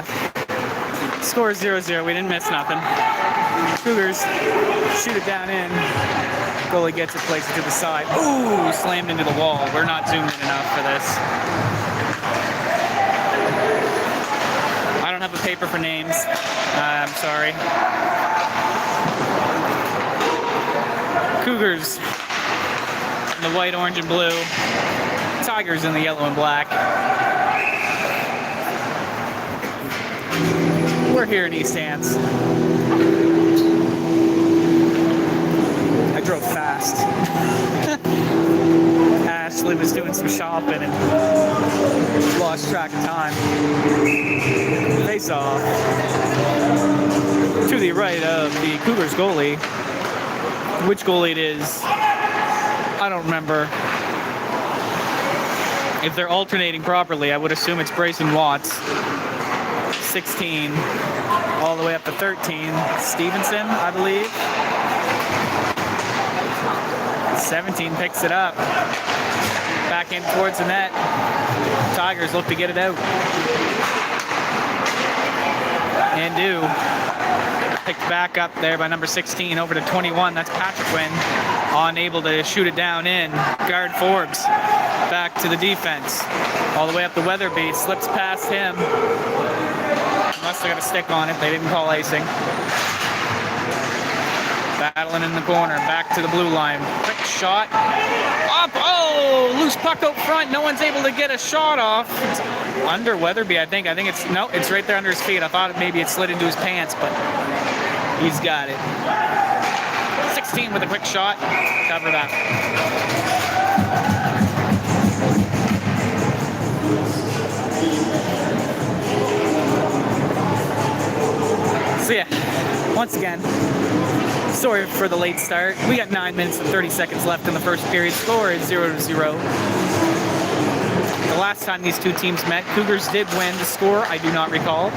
breath. Score is 0-0. We didn't miss nothing. Cougars shoot it down in. Goalie gets it, plays it to the side. Ooh, slammed into the wall. We're not zoomed in enough for this. I don't have a paper for names. I'm sorry. Cougars in the white, orange, and blue. Tigers in the yellow and black. We're here in East Hants. I drove fast. Ashley was doing some shopping and lost track of time. Face off to the right of the Cougars goalie. Which goalie it is, I don't remember. If they're alternating properly, I would assume it's Brayson Watts. 16, all the way up to 13. Stevenson, I believe. 17 picks it up. Back in towards the net. Tigers look to get it out. And do. Picked back up there by number 16 over to 21. That's Patrick Quinn. Unable to shoot it down in. Guard Forbes. Back to the defense. All the way up the Weatherby. Slips past him. Must have got a stick on it. They didn't call icing. Battling in the corner. Back to the blue line. Quick shot. Up. Oh! Loose puck out front. No one's able to get a shot off. It's under Weatherby, I think. I think it's... No, it's right there under his feet. I thought maybe it slid into his pants, but he's got it. 16 with a quick shot. Cover that. So yeah, once again, sorry for the late start. We got 9 minutes and 30 seconds left in the first period. Score is 0-0. The last time these two teams met, Cougars did win. The score, I do not recall.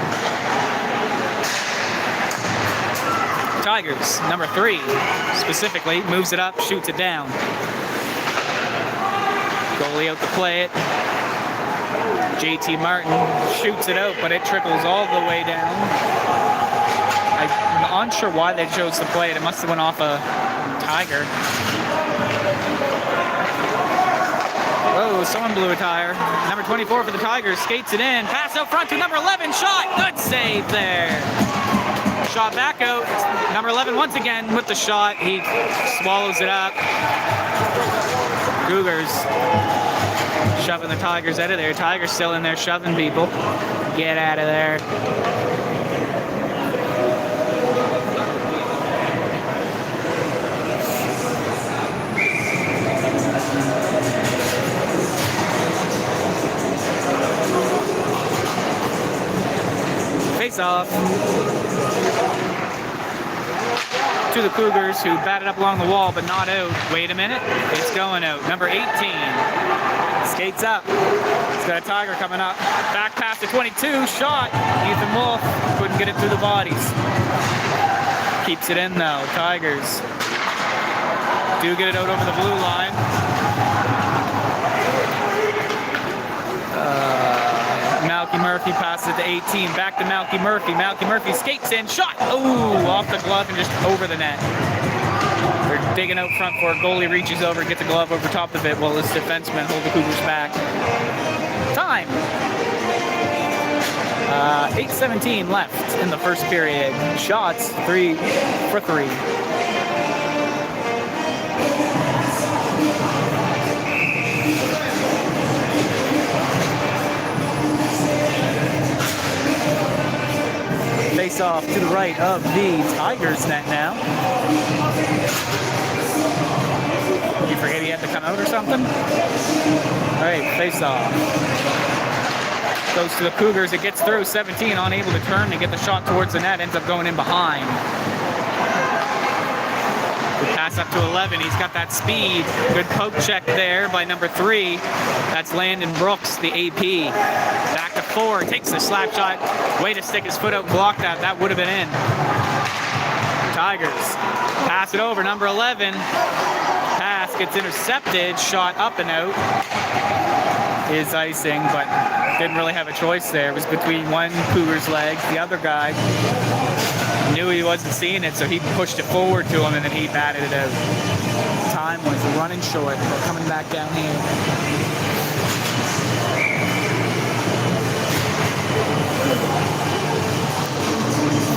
Tigers, number 3, specifically, moves it up, shoots it down. Goalie out to play it. JT Martin shoots it out, but it trickles all the way down. I'm unsure why they chose to play it. It must have went off a Tiger. Whoa, someone blew a tire. Number 24 for the Tigers skates it in. Pass out front to number 11. Shot. Good save there. Shot back out. Number 11 once again with the shot. He swallows it up. Cougars shoving the Tigers out of there. Tigers still in there shoving people. Get out of there. Face off to the Cougars, who batted up along the wall but not out. Wait a minute, it's going out. Number 18 skates up. He's got a Tiger coming up. Back pass to 22, shot. Ethan Wolf couldn't get it through the bodies. Keeps it in though. Tigers do get it out over the blue line. Malky Murphy passes it to 18. Back to Malky Murphy. Malky Murphy skates in. Shot! Ooh, off the glove and just over the net. They're digging out front for it. Goalie reaches over, gets the glove over top of it while this defenseman hold the Cougars back. Time. 8:17 left in the first period. Shots 3 for 3. Face off to the right of the Tigers net now. You forget he had to come out or something? All right, face off. Goes to the Cougars. It gets through. 17 unable to turn to get the shot towards the net. Ends up going in behind. The pass up to 11. He's got that speed. Good poke check there by number 3. That's Landon Brooks, the AP. Back to 4. Takes the slap shot. Way to stick his foot out and block that. That would have been in. Tigers pass it over. Number 11. Pass gets intercepted. Shot up and out. Is icing, but didn't really have a choice there. It was between one Cougar's legs. The other guy knew he wasn't seeing it, so he pushed it forward to him, and then he batted it out. Time was running short. We're coming back down here.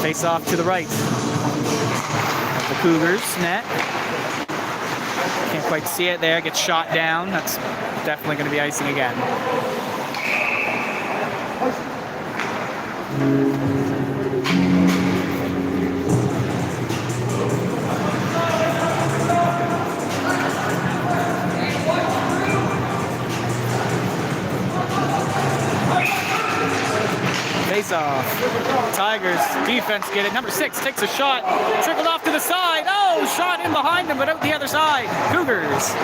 Face off to the right of the Cougars net. Can't quite see it there. Gets shot down. That's definitely going to be icing again. Face off. Tigers defense get it. Number 6 takes a shot. Trickled off to the side. Oh, shot in behind him, but out the other side. Cougars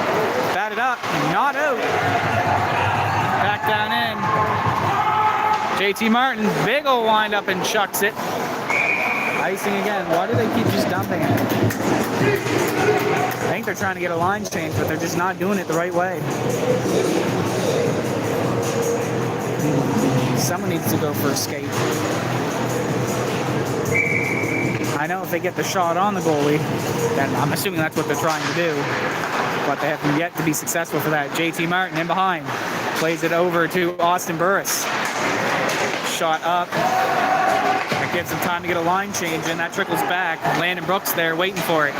batted up, not out. Back down in. JT Martin, big ol' wind up and chucks it. Icing again. Why do they keep just dumping it? I think they're trying to get a line change, but they're just not doing it the right way. Someone needs to go for a skate. I know if they get the shot on the goalie, then I'm assuming that's what they're trying to do, but they have yet to be successful for that. JT Martin in behind. Plays it over to Austin Burris. Shot up. That gives him time to get a line change in. That trickles back. Landon Brooks there waiting for it.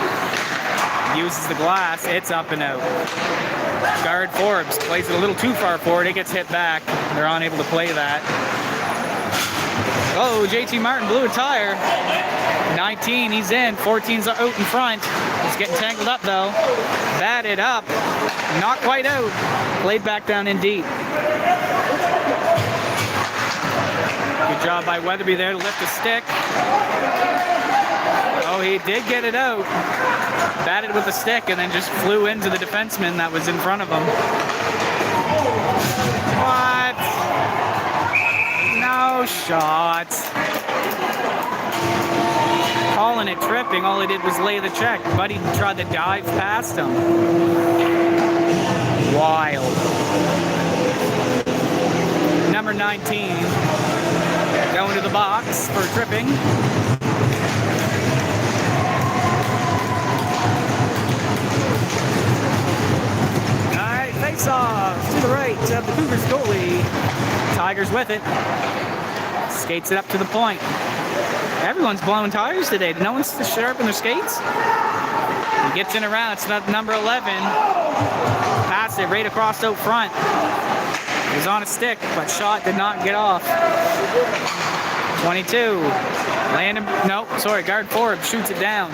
Uses the glass. It's up and out. Guard Forbes plays it a little too far forward. It gets hit back. They're unable to play that. Oh, JT Martin blew a tire. 19, he's in. 14's out in front. He's getting tangled up though. Batted up. Not quite out. Played back down in deep. Good job by Weatherby there to lift the stick. Oh, he did get it out. Batted with the stick and then just flew into the defenseman that was in front of him. What? No shot. Calling it tripping. All he did was lay the check. Buddy tried to dive past him. Wild. Number 19 going to the box for tripping. Face off to the right of the Cougars goalie. Tigers with it. Skates it up to the point. Everyone's blowing tires today. No one's sharpen their skates. He gets in around. It's number 11. Pass it right across out front. It was on a stick, but shot did not get off. 22. Landon, nope, sorry, Guard Forbes shoots it down.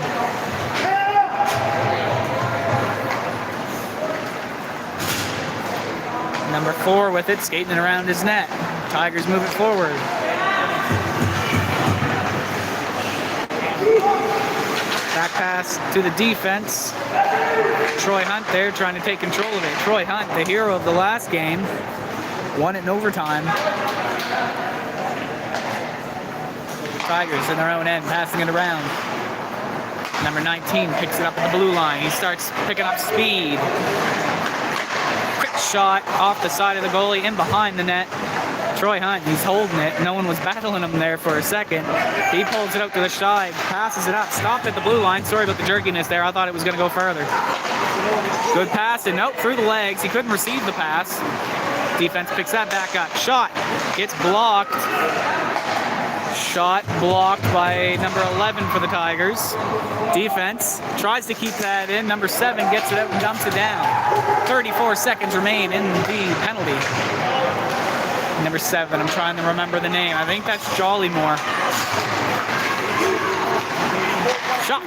Number 4 with it, skating around his net. Tigers move it forward. Back pass to the defense. Troy Hunt there trying to take control of it. Troy Hunt, the hero of the last game, won it in overtime. Tigers in their own end, passing it around. Number 19 picks it up at the blue line. He starts picking up speed. Shot off the side of the goalie in behind the net. Troy Hunt, he's holding it. No one was battling him there for a second. He pulls it out to the side, passes it up, stopped at the blue line. Sorry about the jerkiness there. I thought it was going to go further. Good pass, and nope, through the legs. He couldn't receive the pass. Defense picks that back up. Shot gets blocked. Shot blocked by number 11 for the Tigers. Defense tries to keep that in. Number 7 gets it out and dumps it down. 34 seconds remain in the penalty. Number 7, I'm trying to remember the name. I think that's Jollymore. Shot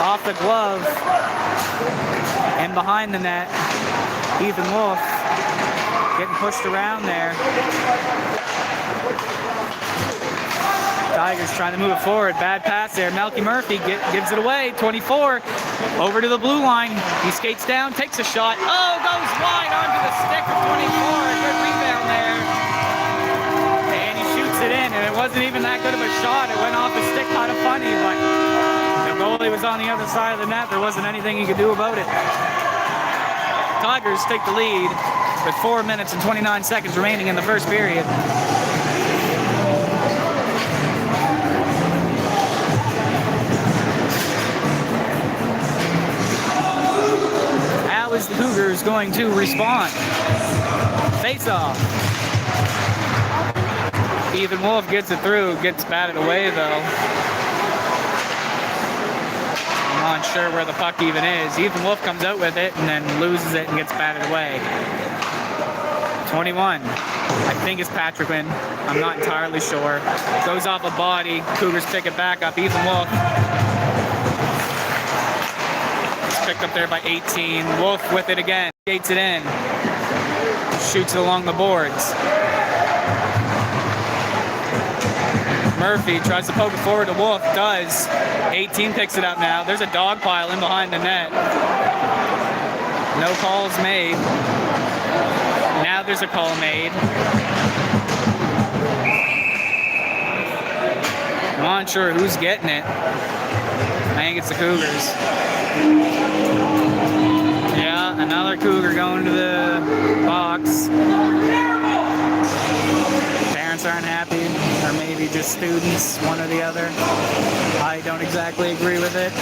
off the glove and behind the net. Ethan Wolf getting pushed around there. Tigers trying to move it forward. Bad pass there. Melky Murphy gives it away. 24 over to the blue line. He skates down, takes a shot. Oh, goes wide onto the stick of 24. Good rebound there. And he shoots it in, and it wasn't even that good of a shot. It went off the stick kind of funny, but the goalie was on the other side of the net. There wasn't anything he could do about it. Tigers take the lead with 4 minutes and 29 seconds remaining in the first period. How is the Cougars going to respond? Face off. Ethan Wolf gets it through, gets batted away though. I'm not sure where the puck even is. Ethan Wolf comes out with it and then loses it and gets batted away. 21, I think it's Patrick Wynn. I'm not entirely sure. Goes off a body. Cougars pick it back up. Ethan Wolf. It's picked up there by 18. Wolf with it again. Skates it in. Shoots it along the boards. Murphy tries to poke it forward to Wolf. Does. 18 picks it up now. There's a dog pile in behind the net. No calls made. Now there's a call made. I'm not sure who's getting it. I think it's the Cougars. Yeah, another Cougar going to the box. Parents aren't happy, or maybe just students, one or the other. I don't exactly agree with it,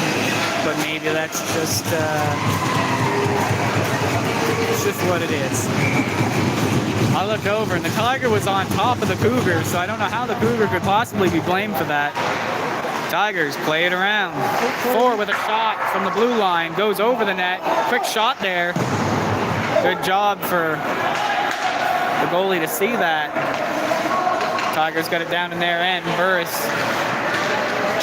but maybe that's just it's just what it is. I looked over and the Tiger was on top of the Cougars, so I don't know how the Cougar could possibly be blamed for that. Tigers play it around. 4 with a shot from the blue line, goes over the net. Quick shot there. Good job for the goalie to see that. Tigers got it down in their end. Burris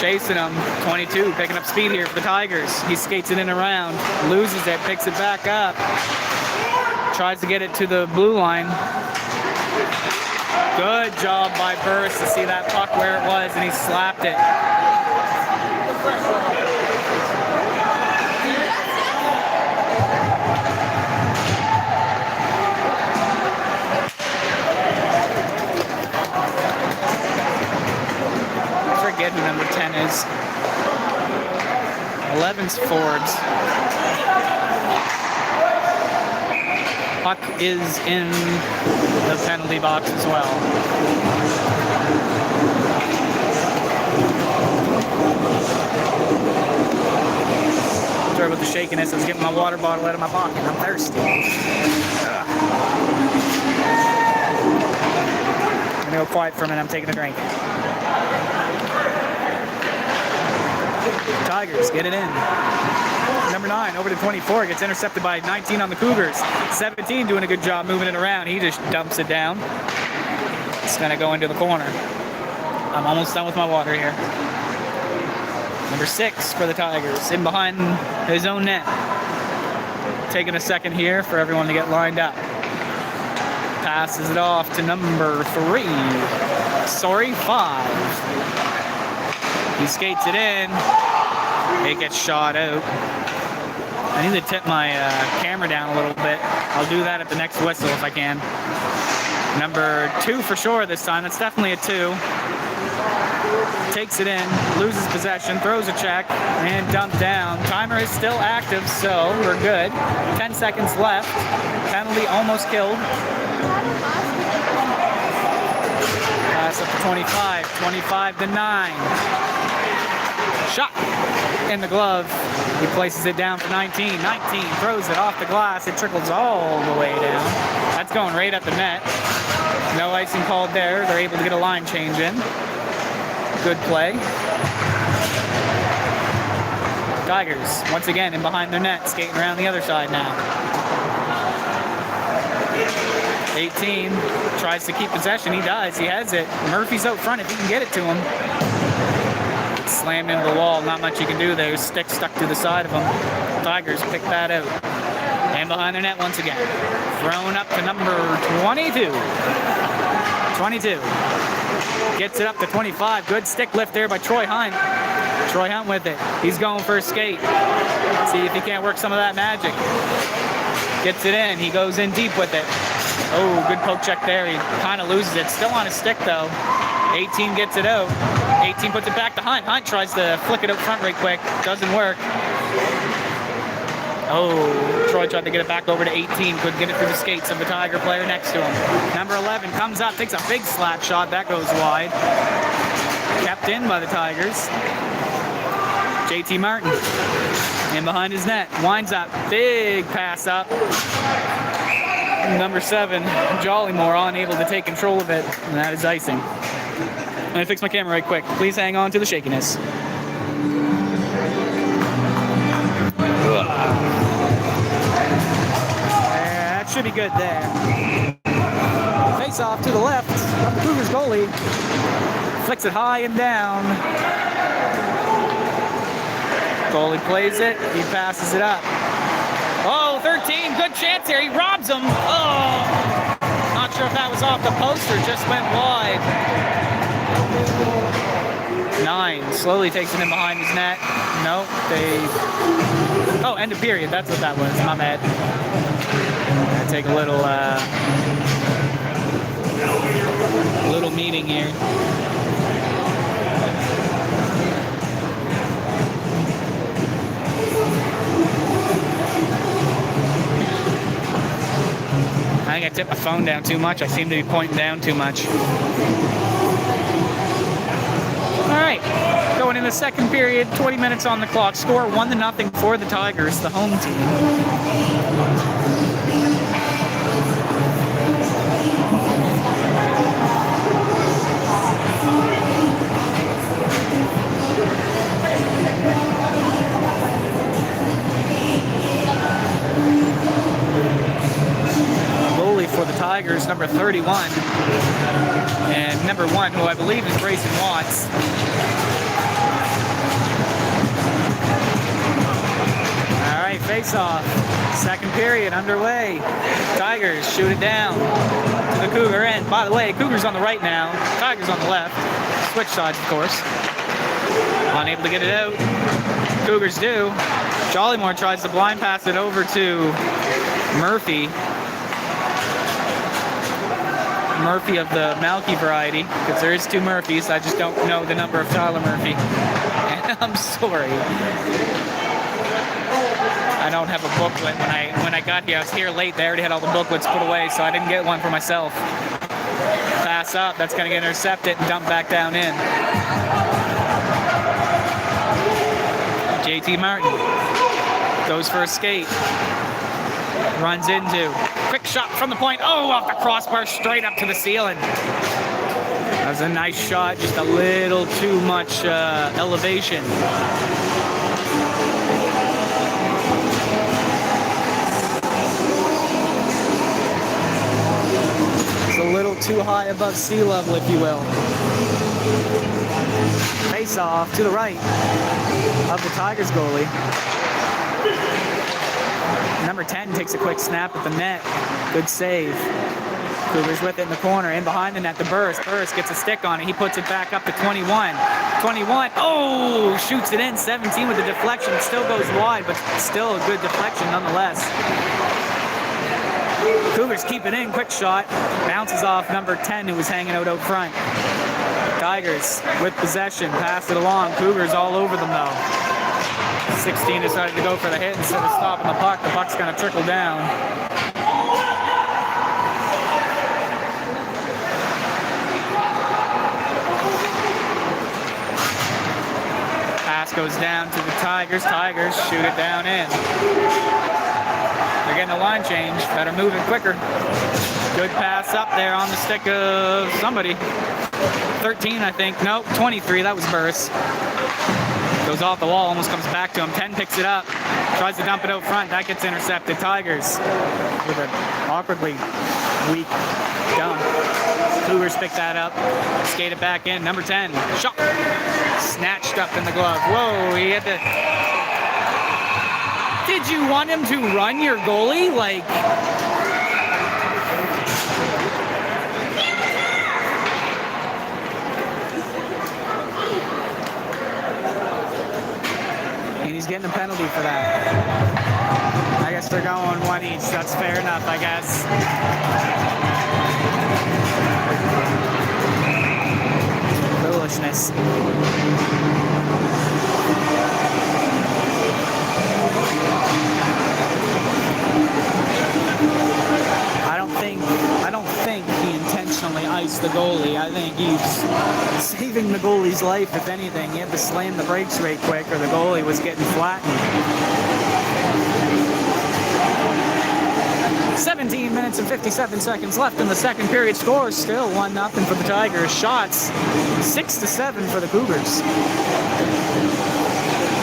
chasing him. 22 picking up speed here for the Tigers. He skates it in around, loses it, picks it back up. Tries to get it to the blue line. Good job by Burris to see that puck where it was, and he slapped it. I forget who number 10 is. 11's Forbes. Puck is in the penalty box as well. Sorry about the shakiness. I was getting my water bottle out of my pocket. I'm thirsty. Ugh. I'm gonna go quiet for a minute. I'm taking a drink. Tigers get it in. Number 9 over to 24, gets intercepted by 19 on the Cougars. 17 doing a good job moving it around. He just dumps it down. It's gonna go into the corner. I'm almost done with my water here. Number 6 for the Tigers, in behind his own net. Taking a second here for everyone to get lined up. Passes it off to number 3. Sorry, 5. He skates it in. It gets shot out. I need to tip my camera down a little bit. I'll do that at the next whistle if I can. Number 2 for sure this time. That's definitely a 2. Takes it in, loses possession, throws a check, and dumped down. Timer is still active, so we're good. 10 seconds left. Penalty almost killed. Pass up to 25. 25 to 9. Shot in the glove. He places it down for 19. 19 throws it off the glass. It trickles all the way down. That's going right at the net. No icing called there. They're able to get a line change in. Good play. Tigers, once again, in behind their net, skating around the other side now. 18 tries to keep possession. He does. He has it. Murphy's out front if he can get it to him. Slammed into the wall. Not much you can do there. Stick stuck to the side of him. Tigers pick that out. And behind their net once again. Thrown up to number 22. 22. Gets it up to 25. Good stick lift there by Troy Hunt. Troy Hunt with it. He's going for a skate. See if he can't work some of that magic. Gets it in. He goes in deep with it. Oh, good poke check there. He kind of loses it. Still on his stick though. 18 gets it out. 18 puts it back to Hunt. Hunt tries to flick it up front right quick. Doesn't work. Oh, Troy tried to get it back over to 18. Couldn't get it through the skates of the Tiger player next to him. Number 11 comes up, takes a big slap shot. That goes wide. Kept in by the Tigers. JT Martin in behind his net. Winds up. Big pass up. Number 7, Jollymore, unable to take control of it. And that is icing. I'm going to fix my camera right quick. Please hang on to the shakiness. That should be good there. Face off to the left of the Cougars goalie. Flicks it high and down. Goalie plays it. He passes it up. Oh, 13. Good chance here. He robs him. Oh. Not sure if that was off the post or just went wide. 9 slowly takes it in behind his net. Nope. Oh, end of period. That's what that was. My bad. Gonna take a little meeting here. I think I tipped my phone down too much. I seem to be pointing down too much. All right, going in the second period, 20 minutes on the clock. Score 1-0 for the Tigers, the home team. For the Tigers, number 31, and number 1, who I believe is Grayson Watts. All right, face-off. Second period underway. Tigers shoot it down to the Cougar end. By the way, Cougars on the right now, Tigers on the left. Switch sides, of course. Unable to get it out. Cougars do. Jollymore tries to blind pass it over to Murphy. Murphy of the Malky variety, because there is 2 Murphys. I just don't know the number of Tyler Murphy. And I'm sorry. I don't have a booklet. When I got here, I was here late. They already had all the booklets put away, so I didn't get one for myself. Pass up. That's going to get intercepted and dumped back down in. JT Martin goes for a skate. Runs into. Quick shot from the point. Oh, off the crossbar, straight up to the ceiling. That was a nice shot, just a little too much elevation. It's a little too high above sea level, if you will. Face off to the right of the Tigers goalie. Number 10 takes a quick snap at the net. Good save. Cougars with it in the corner. In behind the net to Burris. Burris gets a stick on it. He puts it back up to 21. 21. Oh! Shoots it in. 17 with the deflection. It still goes wide, but still a good deflection nonetheless. Cougars keep it in. Quick shot. Bounces off number 10 who was hanging out front. Tigers with possession. Pass it along. Cougars all over them though. 16 decided to go for the hit instead of stopping the puck. The puck's going to trickle down. Pass goes down to the Tigers. Tigers shoot it down in. They're getting a line change. Better move it quicker. Good pass up there on the stick of somebody. 13, I think. Nope, 23. That was Burris. Goes off the wall, almost comes back to him. 10 picks it up, tries to dump it out front. That gets intercepted. Tigers with an awkwardly weak dump. Cougars pick that up, skate it back in. Number 10, shot. Snatched up in the glove. Whoa, he had to... Did you want him to run your goalie? Like... He's getting a penalty for that. I guess they're going 1 each. That's fair enough, I guess. Foolishness. think he's saving the goalie's life, if anything. He had to slam the brakes right quick or the goalie was getting flattened. 17 minutes and 57 seconds left in the second period. Score still 1-0 for the Tigers. Shots 6-7 for the Cougars.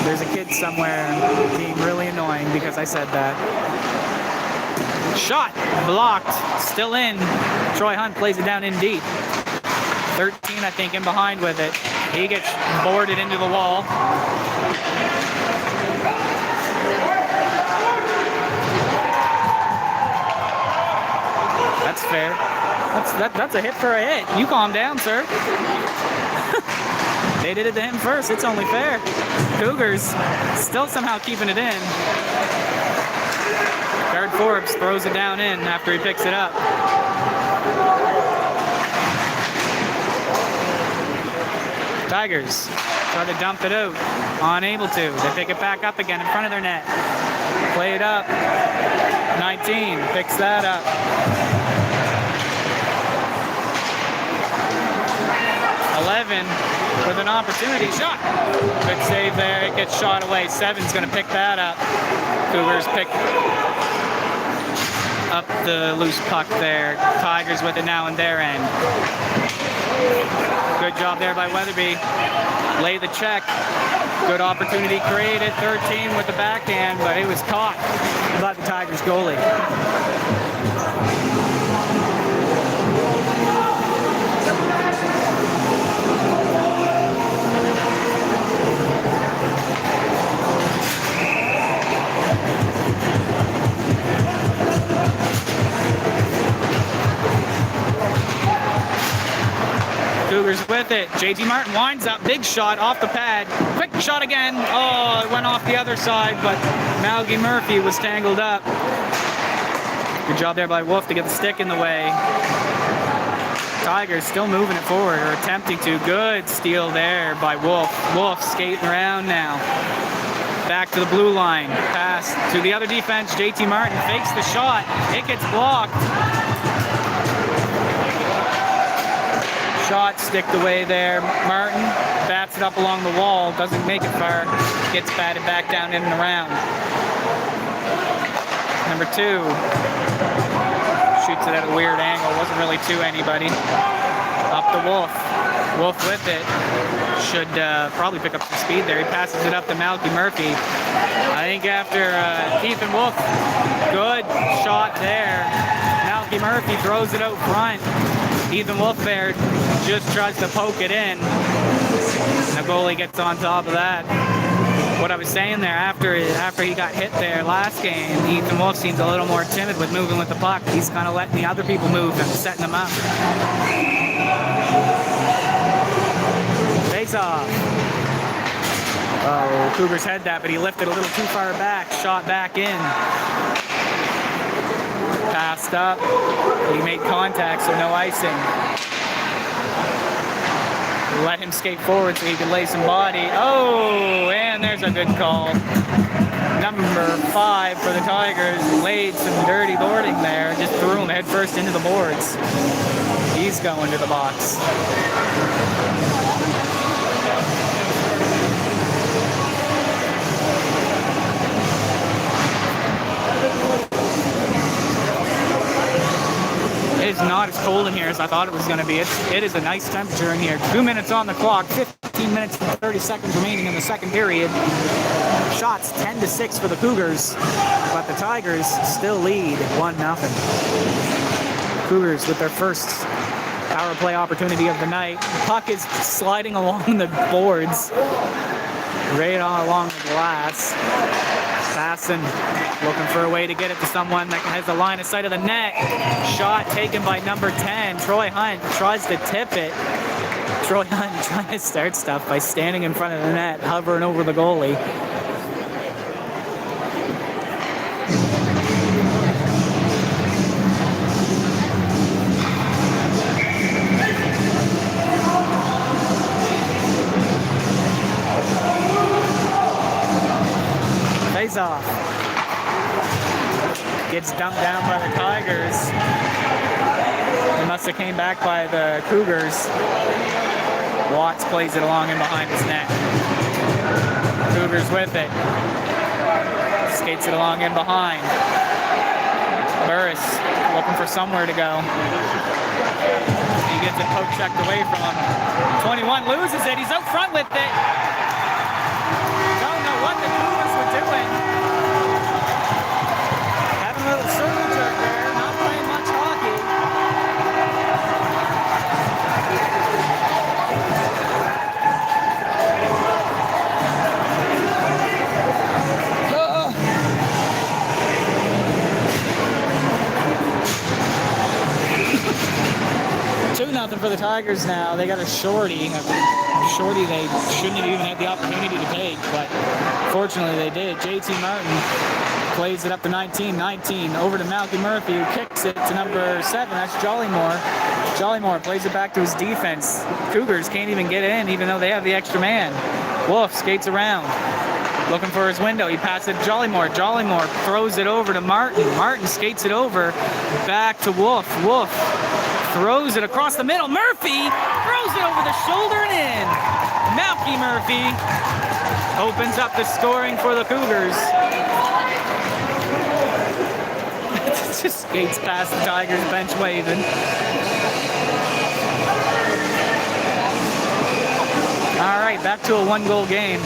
There's a kid somewhere being really annoying because I said that. Shot blocked, still in. Troy Hunt plays it down in deep. 13, I think, in behind with it. He gets boarded into the wall. That's fair. That's a hit for a hit. You calm down, sir. They did it to him first. It's only fair. Cougars still somehow keeping it in. Guard Forbes throws it down in after he picks it up. Tigers try to dump it out. Unable to. They pick it back up again in front of their net. Play it up. 19 picks that up. 11 with an opportunity shot. Good save there. It gets shot away. 7's going to pick that up. Cougars pick up the loose puck there. Tigers with it now in their end. Good job there by Weatherby. Lay the check. Good opportunity created. 13 with the backhand, but it was caught by the Tigers goalie. Cougars with it. JT Martin winds up. Big shot off the pad. Quick shot again. Oh, it went off the other side, but Malky Murphy was tangled up. Good job there by Wolf to get the stick in the way. Tigers still moving it forward, or attempting to. Good steal there by Wolf. Wolf skating around now. Back to the blue line. Pass to the other defense. JT Martin fakes the shot. It gets blocked. Shot sticked away there. Martin bats it up along the wall. Doesn't make it far. Gets batted back down in and around. Number 2 shoots it at a weird angle. Wasn't really to anybody. Up to Wolf. Wolf with it. Should probably pick up some speed there. He passes it up to Malky Murphy. I think after Ethan Wolf, good shot there. Malky Murphy throws it out front. Ethan Wolf there just tries to poke it in. The goalie gets on top of that. What I was saying there, after he got hit there last game, Ethan Wolf seems a little more timid with moving with the puck. He's kind of letting the other people move and setting them up. Face off. Oh, Cougars had that, but he lifted a little too far back. Shot back in. Passed up. He made contact, so no icing. Let him skate forward so he could lay some body. Oh, and there's a good call. Number 5 for the Tigers laid some dirty boarding there. Just threw him head first into the boards. He's going to the box. It is not as cold in here as I thought it was going to be. It is a nice temperature in here. 2 minutes on the clock, 15 minutes and 30 seconds remaining in the second period. Shots 10-6 for the Cougars, but the Tigers still lead 1-0. Cougars with their first power play opportunity of the night. Puck is sliding along the boards, right on along the glass. Passing, looking for a way to get it to someone that has the line of sight of the net. Shot taken by number 10. Troy Hunt tries to tip it. Troy Hunt trying to start stuff by standing in front of the net, hovering over the goalie. Face off. Gets dumped down by the Tigers. They must that came back by the Cougars. Watts plays it along in behind his net. Cougars with it. Skates it along in behind. Burris looking for somewhere to go. He gets it poke checked away from him. 21 loses it. He's out front with it. Don't know what the Cougars were doing. Having a little circle jerk there. Not playing much hockey. Nothing for the Tigers now. They got a shorty. A shorty they shouldn't have even had the opportunity to take, but fortunately they did. JT Martin plays it up to 19. 19 over to Malcolm Murphy, who kicks it to number 7. That's Jollymore. Jollymore plays it back to his defense. Cougars can't even get in, even though they have the extra man. Wolf skates around, looking for his window. He passes it to Jollymore. Jollymore throws it over to Martin. Martin skates it over back to Wolf. Wolf throws it across the middle. Murphy throws it over the shoulder and in. Malky Murphy opens up the scoring for the Cougars. Just skates past the Tigers bench waving. All right, back to a 1-goal game.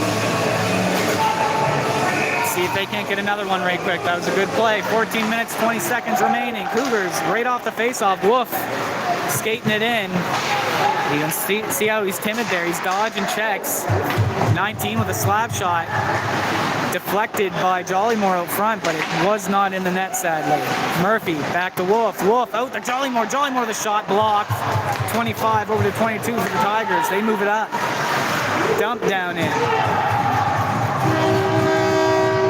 See if they can't get another one right quick. That was a good play. 14 minutes, 20 seconds remaining. Cougars right off the faceoff. Wolf skating it in. You can see how he's timid there. He's dodging checks. 19 with a slap shot. Deflected by Jollymore out front, but it was not in the net, sadly. Murphy back to Wolf. Wolf out to Jollymore. Jollymore, the shot blocked. 25 over to 22 for the Tigers. They move it up. Dump down in.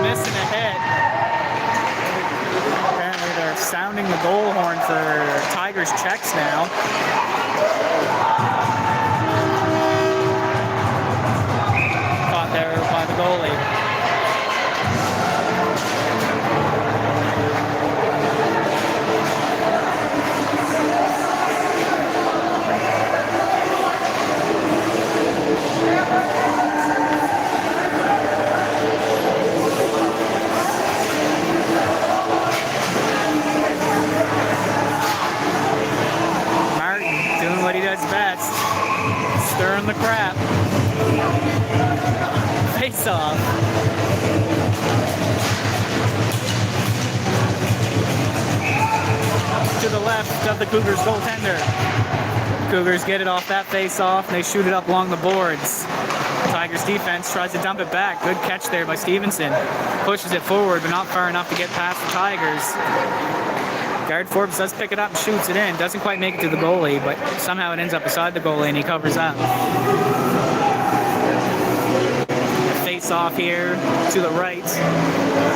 Missing a hit. Apparently they're sounding the goal horn for Tigers checks now. Caught there by the goalie. Best. Stirring the crap. Face off. To the left of the Cougars goaltender. Cougars get it off that face off. They shoot it up along the boards. Tigers defense tries to dump it back. Good catch there by Stevenson. Pushes it forward, but not far enough to get past the Tigers. Guard Forbes does pick it up and shoots it in. Doesn't quite make it to the goalie, but somehow it ends up beside the goalie and he covers up. Face off here to the right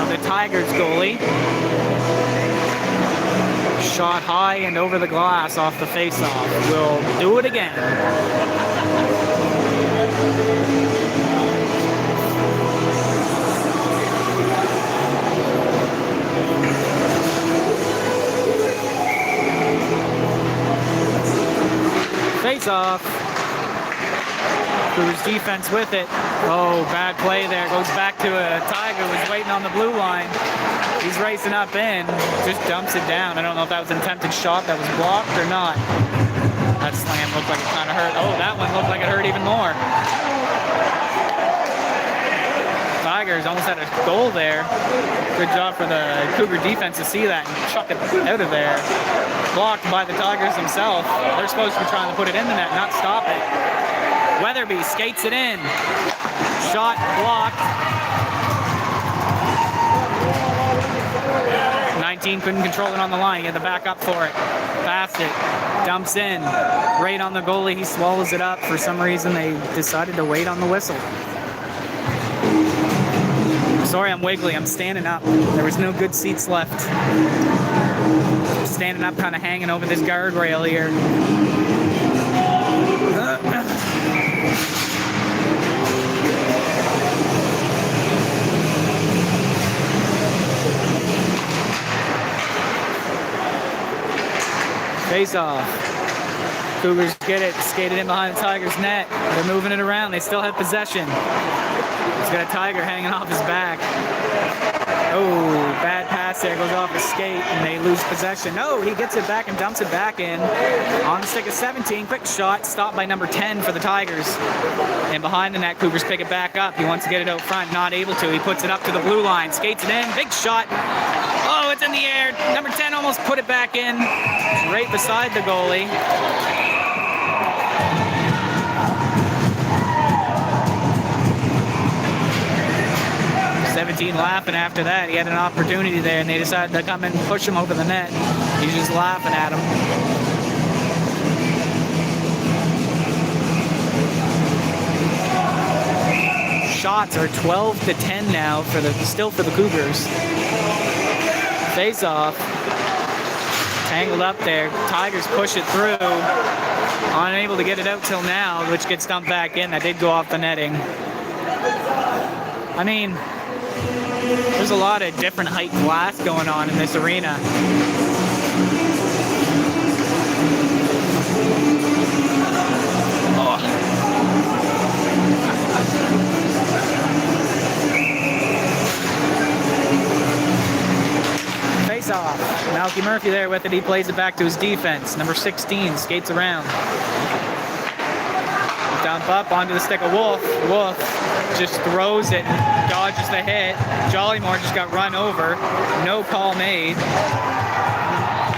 of the Tigers goalie. Shot high and over the glass off the face off. We'll do it again. Face off. Cougars defense with it. Oh, bad play there. Goes back to a Tiger who's waiting on the blue line. He's racing up in. Just dumps it down. I don't know if that was an attempted shot that was blocked or not. That slam looked like it kind of hurt. Oh, that one looked like it hurt even more. Tigers almost had a goal there. Good job for the Cougar defense to see that and chuck it out of there. Blocked by the Tigers themselves. They're supposed to be trying to put it in the net, not stop it. Weatherby skates it in. Shot blocked. 19 couldn't control it on the line. He had to back up for it. Passed it. Dumps in. Right on the goalie. He swallows it up. For some reason, they decided to wait on the whistle. Sorry, I'm wiggly. I'm standing up. There was no good seats left. I'm standing up, kind of hanging over this guardrail here. Face off. Cougars get it, skated in behind the Tigers' net. They're moving it around. They still have possession. He's got a Tiger hanging off his back. Oh, bad pass there, goes off his skate, and they lose possession. No, he gets it back and dumps it back in. On the stick of 17, quick shot, stopped by number 10 for the Tigers. And behind the net, Cougars pick it back up. He wants to get it out front, not able to. He puts it up to the blue line, skates it in, big shot. Oh, it's in the air. Number 10 almost put it back in, right beside the goalie. 17 laughing after that. He had an opportunity there, and they decided to come and push him over the net. He's just laughing at him. Shots are 12-10 now for the Cougars. Face off. Tangled up there. Tigers push it through. Unable to get it out till now, which gets dumped back in. That did go off the netting. I mean, there's a lot of different height glass going on in this arena. Oh. Face off. Malky Murphy there with it. He plays it back to his defense. Number 16 skates around. Dump up onto the stick of Wolf. Wolf just throws it, dodges the hit. Jollymore just got run over. No call made.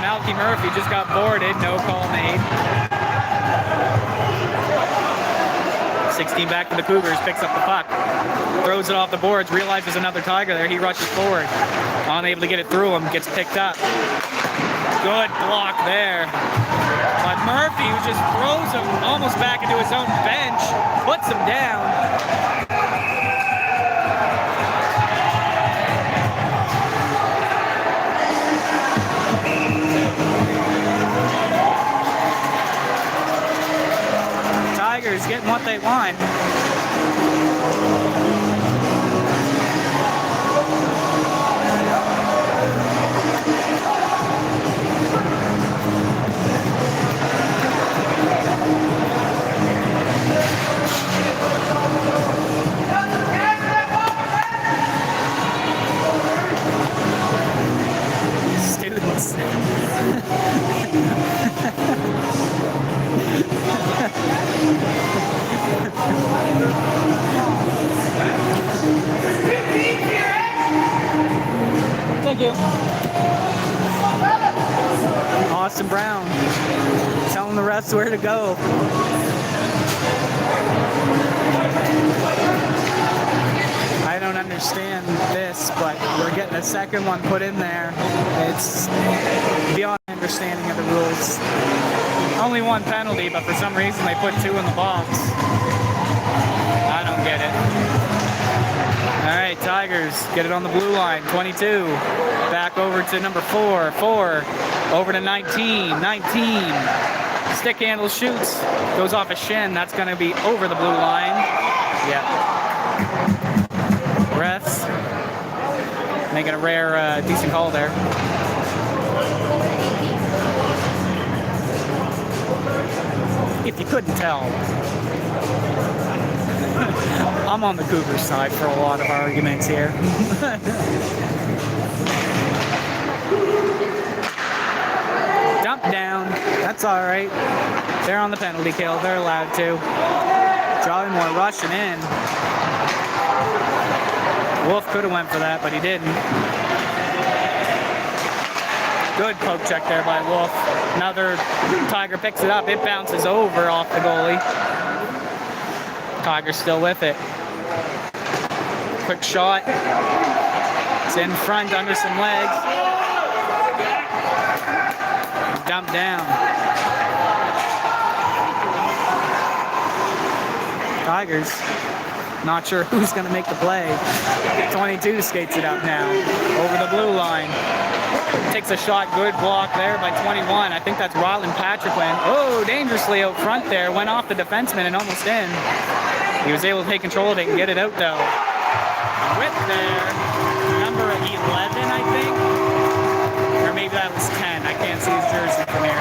Malky Murphy just got boarded. No call made. 16 back to the Cougars. Picks up the puck. Throws it off the boards. Realizes another Tiger there. He rushes forward. Unable to get it through him. Gets picked up. Good block there. But Murphy, who just throws him almost back into his own bench, puts him down. Tigers getting what they want. Students. Thank you. Austin Brown telling the refs where to go. I don't understand this, but we're getting a second one put in there. It's beyond understanding of the rules. Only one penalty, but for some reason they put two in the box. I don't get it. All right, Tigers get it on the blue line. 22. Back over to number 4. 4. Over to 19. 19. Stick handle shoots. Goes off a shin. That's going to be over the blue line. Yeah. Refs making a rare, decent call there. If you couldn't tell, I'm on the Cougars side for a lot of arguments here. Dump down. That's all right. They're on the penalty kill. They're allowed to. Jollymore rushing in. Wolf could have went for that, but he didn't. Good poke check there by Wolf. Another Tiger picks it up. It bounces over off the goalie. Tiger's still with it. Quick shot. It's in front under some legs. Dump down. Tigers. Not sure who's going to make the play. 22 skates it up now. Over the blue line. Takes a shot. Good block there by 21. I think that's Ryland Patriquin. Oh, dangerously out front there. Went off the defenseman and almost in. He was able to take control of it and get it out though. Whip there. Number 11, I think. Or maybe that was 10. I can't see his jersey from here.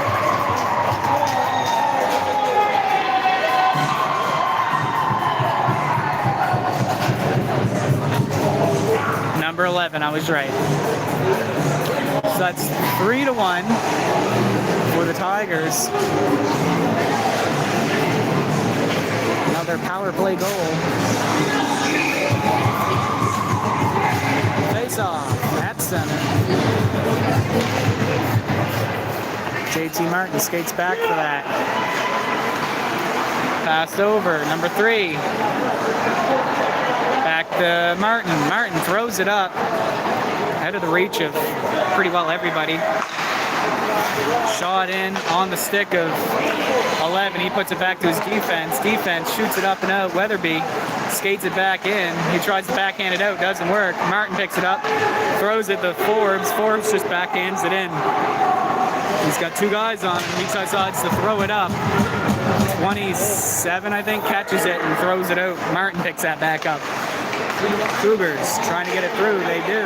number 11. I was right. So that's 3-1 for the Tigers. Another power play goal. Face off at center. JT Martin skates back for that. Passed over, number 3. Back to Martin. Martin throws it up. Out of the reach of pretty well everybody. Shot in on the stick of 11. He puts it back to his defense. Defense shoots it up and out. Weatherby skates it back in. He tries to backhand it out. Doesn't work. Martin picks it up. Throws it to Forbes. Forbes just backhands it in. He's got 2 guys on him. He decides to throw it up. 27, I think, catches it and throws it out. Martin picks that back up. Cougars trying to get it through. They do.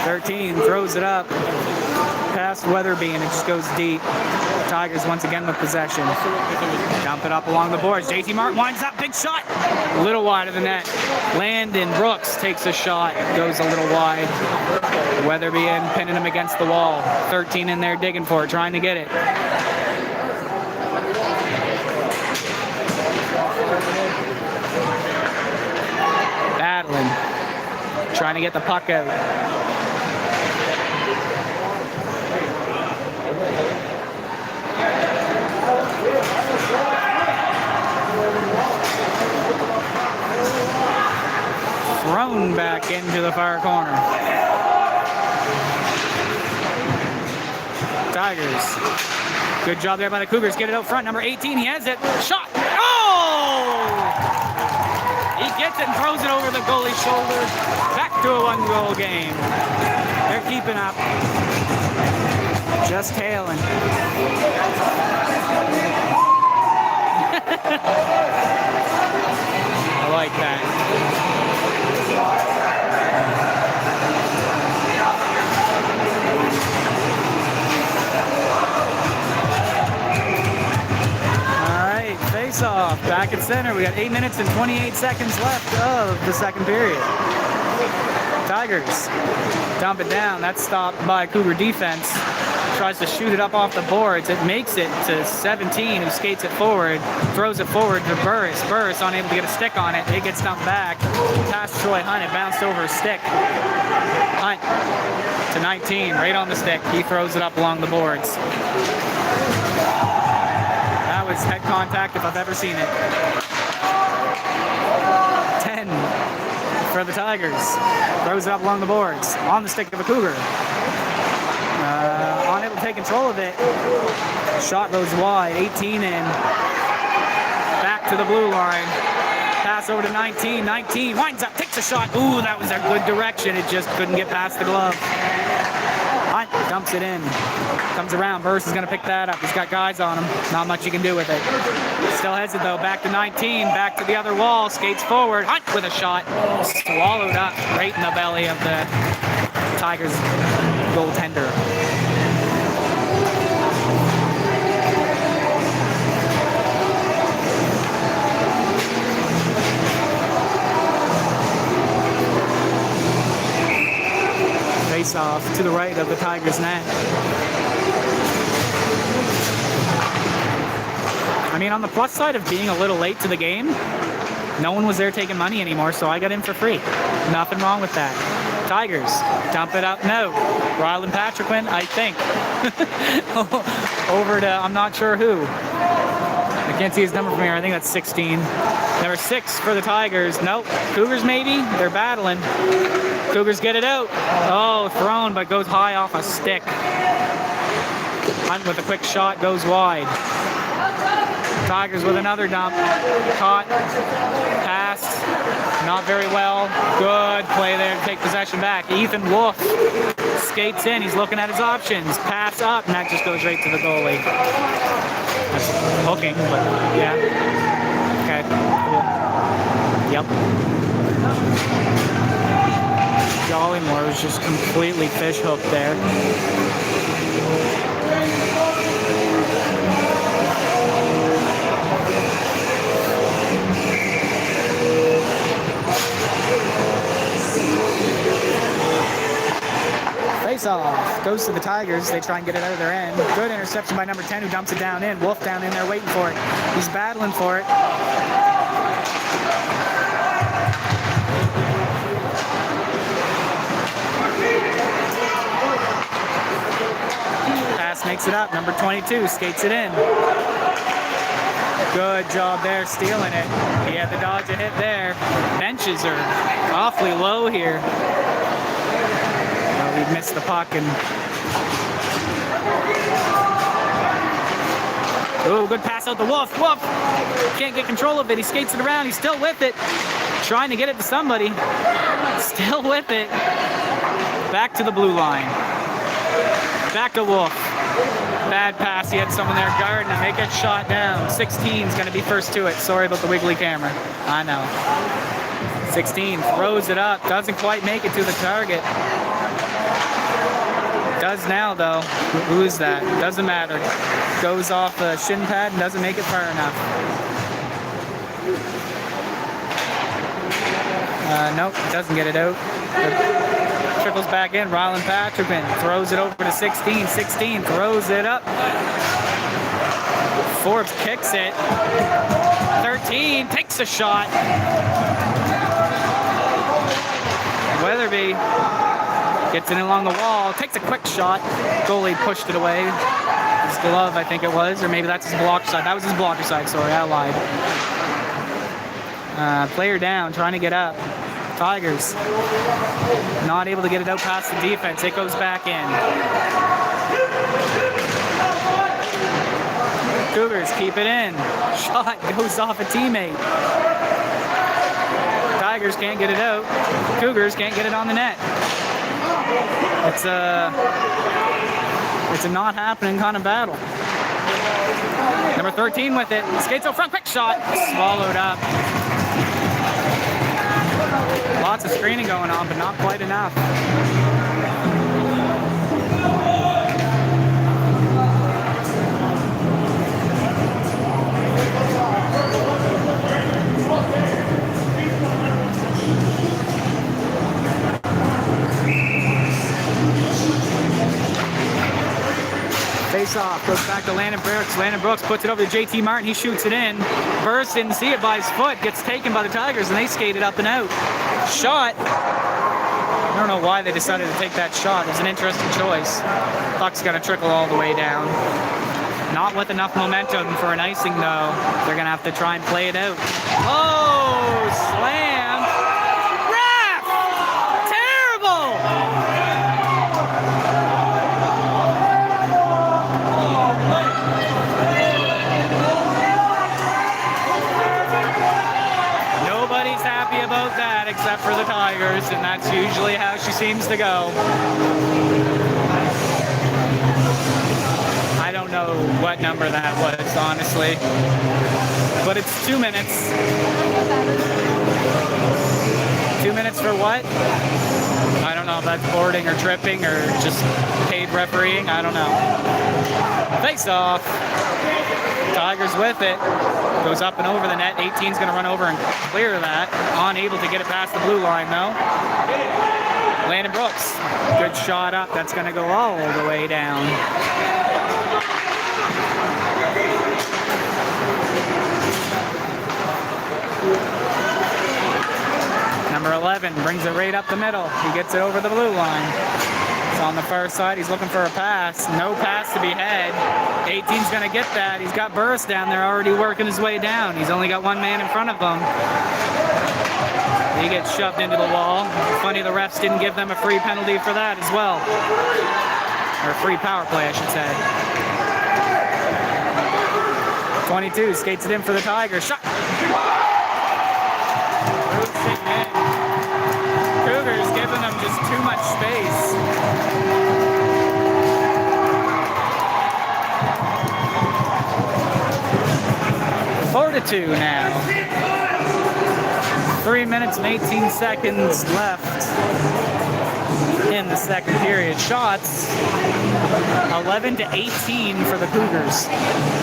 13 throws it up. Past Weatherby and it just goes deep. Tigers once again with possession. Dump it up along the boards. JT Martin winds up. Big shot. A little wide of the net. Landon Brooks takes a shot. Goes a little wide. Weatherby in, pinning him against the wall. 13 in there digging for it, trying to get it. Battling. Trying to get the puck out. Thrown back into the far corner. Tigers. Good job there by the Cougars. Get it out front. Number 18, he has it. Shot. Oh! He gets it and throws it over the goalie's shoulder. Back to a 1-goal game. They're keeping up. Just tailing. I like that. Off back at center. We got 8 minutes and 28 seconds left of the second period. Tigers dump it down. That's stopped by Cougar defense. Tries to shoot it up off the boards. It makes it to 17, who skates it forward, throws it forward to Burris. Burris unable to get a stick on it. It gets dumped back past Troy Hunt. It bounced over a stick. Hunt to 19, right on the stick. He throws it up along the boards. That was head contact if I've ever seen it. 10 for the Tigers. Throws it up along the boards. On the stick of a Cougar. Unable to take control of it. Shot goes wide. 18 in. Back to the blue line. Pass over to 19. 19 winds up, takes a shot. Ooh, that was a good direction. It just couldn't get past the glove. Hunt dumps it in. Comes around. Burris is going to pick that up. He's got guys on him. Not much you can do with it. Still has it though. Back to 19. Back to the other wall. Skates forward. Hunt with a shot. Swallowed up right in the belly of the Tigers goaltender. Face off to the right of the Tigers net. I mean, on the plus side of being a little late to the game, no one was there taking money anymore, so I got in for free. Nothing wrong with that. Tigers dump it up now. Rylan Patriquin, I think. Over to, I'm not sure who. I can't see his number from here. I think that's 16. Number 6 for the Tigers. Nope. Cougars maybe? They're battling. Cougars get it out. Oh, thrown, but goes high off a stick. Hunt with a quick shot, goes wide. Tigers with another dump. Caught. Passed. Not very well. Good play there to take possession back. Ethan Wolf skates in. He's looking at his options. Pass up, and that just goes right to the goalie. That's hooking, but yeah. Okay, cool. Yep. Jollymore was just completely fish hooked there. Face-off. Goes to the Tigers. They try and get it out of their end. Good interception by number 10 who dumps it down in. Wolf down in there waiting for it. He's battling for it. Pass makes it up. Number 22 skates it in. Good job there stealing it. He had to dodge a hit there. Benches are awfully low here. He missed the puck and... Oh, good pass out to Wolf. Wolf can't get control of it. He skates it around. He's still with it. Trying to get it to somebody. Still with it. Back to the blue line. Back to Wolf. Bad pass. He had someone there guarding him. They get shot down. 16 is going to be first to it. Sorry about the wiggly camera. I know. 16 throws it up. Doesn't quite make it to the target. Does now, though. Who is that? Doesn't matter. Goes off the shin pad and doesn't make it far enough. Nope, doesn't get it out. Trickles back in. Ryland Patrickman throws it over to 16. 16 throws it up. Forbes kicks it. 13 takes a shot. Weatherby gets it along the wall, takes a quick shot. Goalie pushed it away. His glove, I think it was, or maybe that's his blocker side. That was his blocker side, sorry, I lied. Player down, trying to get up. Tigers not able to get it out past the defense. It goes back in. Cougars keep it in. Shot goes off a teammate. Tigers can't get it out. Cougars can't get it on the net. It's a not happening kind of battle. Number 13 with it. Skates out front, quick shot. Swallowed up. Lots of screening going on, but not quite enough. Face-off, goes back to Landon Brooks. Landon Brooks puts it over to JT Martin. He shoots it in. Burst, didn't see it by his foot. Gets taken by the Tigers, and they skate it up and out. Shot. I don't know why they decided to take that shot. It was an interesting choice. Puck's going to trickle all the way down. Not with enough momentum for an icing, though. They're going to have to try and play it out. Oh, slam. Ref! Terrible! Nobody's happy about that except for the Tigers, and that's usually how she seems to go. I don't know what number that was, honestly. But it's 2 minutes. 2 minutes for what? I don't know if that's boarding or tripping or just paid refereeing. I don't know. Face off. Tigers with it. Goes up and over the net. 18's going to run over and clear that. Unable to get it past the blue line, though. Landon Brooks. Good shot up. That's going to go all the way down. Number 11 brings it right up the middle. He gets it over the blue line. It's on the far side. He's looking for a pass. No pass to be had. 18's going to get that. He's got Burris down there already working his way down. He's only got one man in front of him. He gets shoved into the wall. Funny the refs didn't give them a free penalty for that as well. Or a free power play, I should say. 22 skates it in for the Tigers. Shot! Cougars giving them just too much space. Fortitude now. 3 minutes and 18 seconds left in the second period. Shots 11 to 18 for the Cougars,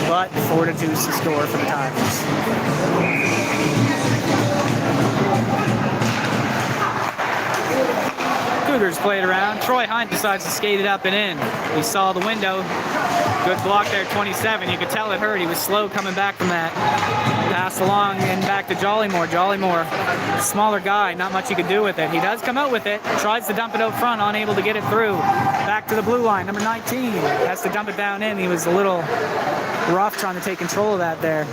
but Fortitude's the score for the Tigers. Cougars play it around, Troy Hunt decides to skate it up and in. He saw the window. Good block there, 27. You could tell it hurt. He was slow coming back from that. Pass along and back to Jollymore. Jollymore, smaller guy, not much he could do with it. He does come out with it. Tries to dump it out front, unable to get it through. Back to the blue line, number 19. Has to dump it down in. He was a little rough trying to take control of that there.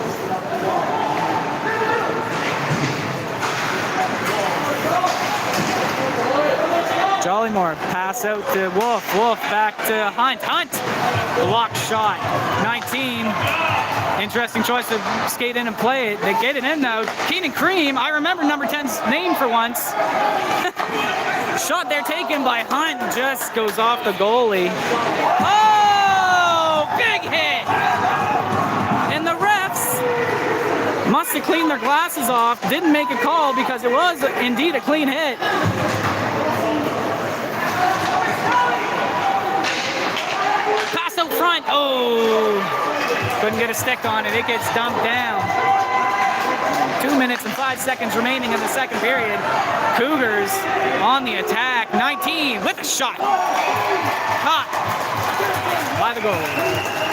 Jollymore, pass out to Wolf. Wolf back to Hunt. Hunt! Block shot. 19. Interesting choice to skate in and play it. They get it in though. Keenan Cream, I remember number 10's name for once. Shot there taken by Hunt. Just goes off the goalie. Oh! Big hit! And the refs must have cleaned their glasses off. Didn't make a call because it was indeed a clean hit. Pass out front. Oh, couldn't get a stick on it. It gets dumped down. 2 minutes and 5 seconds remaining in the second period. Cougars on the attack. 19 with a shot. Caught by the goalie.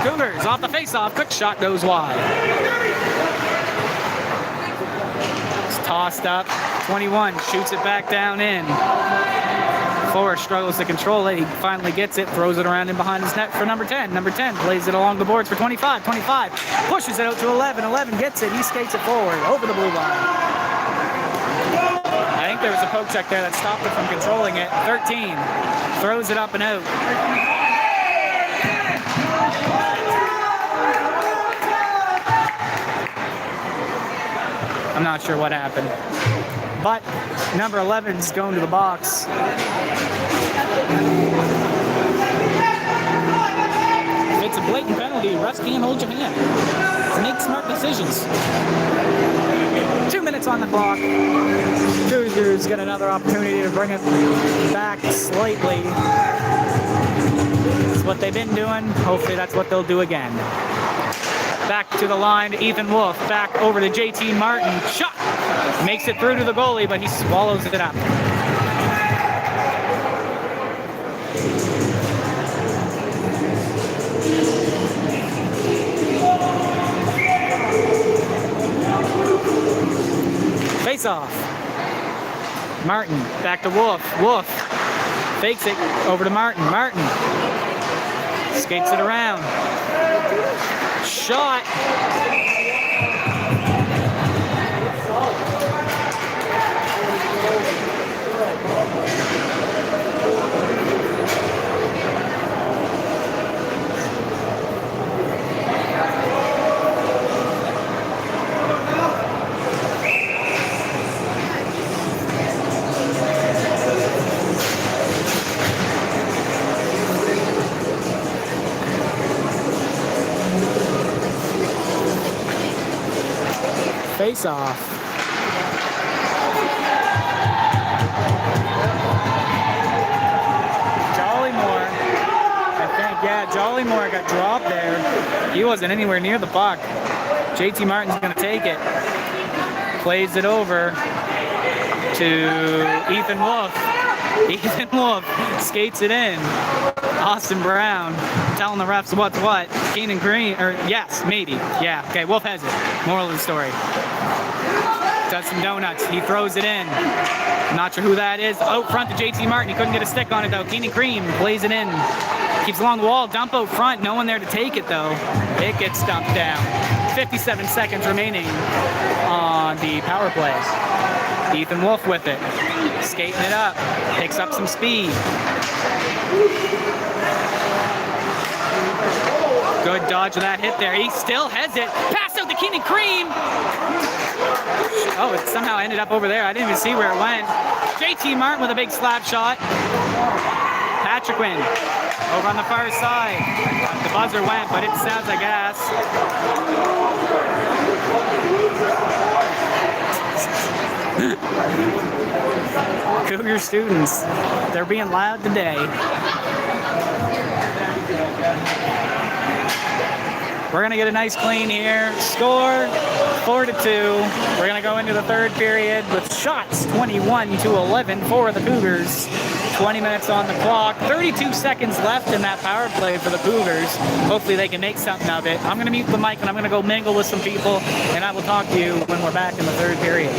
Cougars off the face-off, quick shot goes wide. It's tossed up, 21 shoots it back down in. Forrest struggles to control it, he finally gets it, throws it around in behind his net for number 10. Number 10 plays it along the boards for 25, 25 pushes it out to 11, 11 gets it, he skates it forward, over the blue line. I think there was a poke check there that stopped it from controlling it. 13 throws it up and out. I'm not sure what happened, but number 11's going to the box. If it's a blatant penalty, refs can't hold your hand. Make smart decisions. 2 minutes on the clock. Cougars get another opportunity to bring it back slightly. That's what they've been doing. Hopefully that's what they'll do again. Back to the line, Ethan Wolf, back over to JT Martin. Shot! Makes it through to the goalie, but he swallows it up. Face off. Martin, back to Wolf. Wolf fakes it over to Martin. Martin skates it around. Shot. Face off. Jollymore, I think, yeah, Jollymore got dropped there. He wasn't anywhere near the puck. JT Martin's gonna take it. Plays it over to Ethan Wolf. Ethan Wolf skates it in. Austin Brown telling the refs what's what. Keenan Green, or yes, maybe. Yeah, okay, Wolf has it. Moral of the story. Does some donuts. He throws it in. Not sure who that is. Out front to JT Martin. He couldn't get a stick on it though. Keenan Cream plays it in. Keeps along the wall. Dump out front. No one there to take it though. It gets dumped down. 57 seconds remaining on the power play. Ethan Wolf with it. Skating it up. Picks up some speed. Good dodge of that hit there. He still has it. Pass out to Keenan Cream. Oh, it somehow ended up over there. I didn't even see where it went. JT Martin with a big slap shot. Patrick Wynn over on the far side. The buzzer went, but it sounds like gas. Cougar students, they're being loud today. We're gonna get a nice clean here. Score 4-2. We're gonna go into the third period with shots 21-11 for the Cougars. 20 minutes on the clock. 32 seconds left in that power play for the Cougars. Hopefully they can make something of it. I'm gonna mute the mic and I'm gonna go mingle with some people, and I will talk to you when we're back in the third period.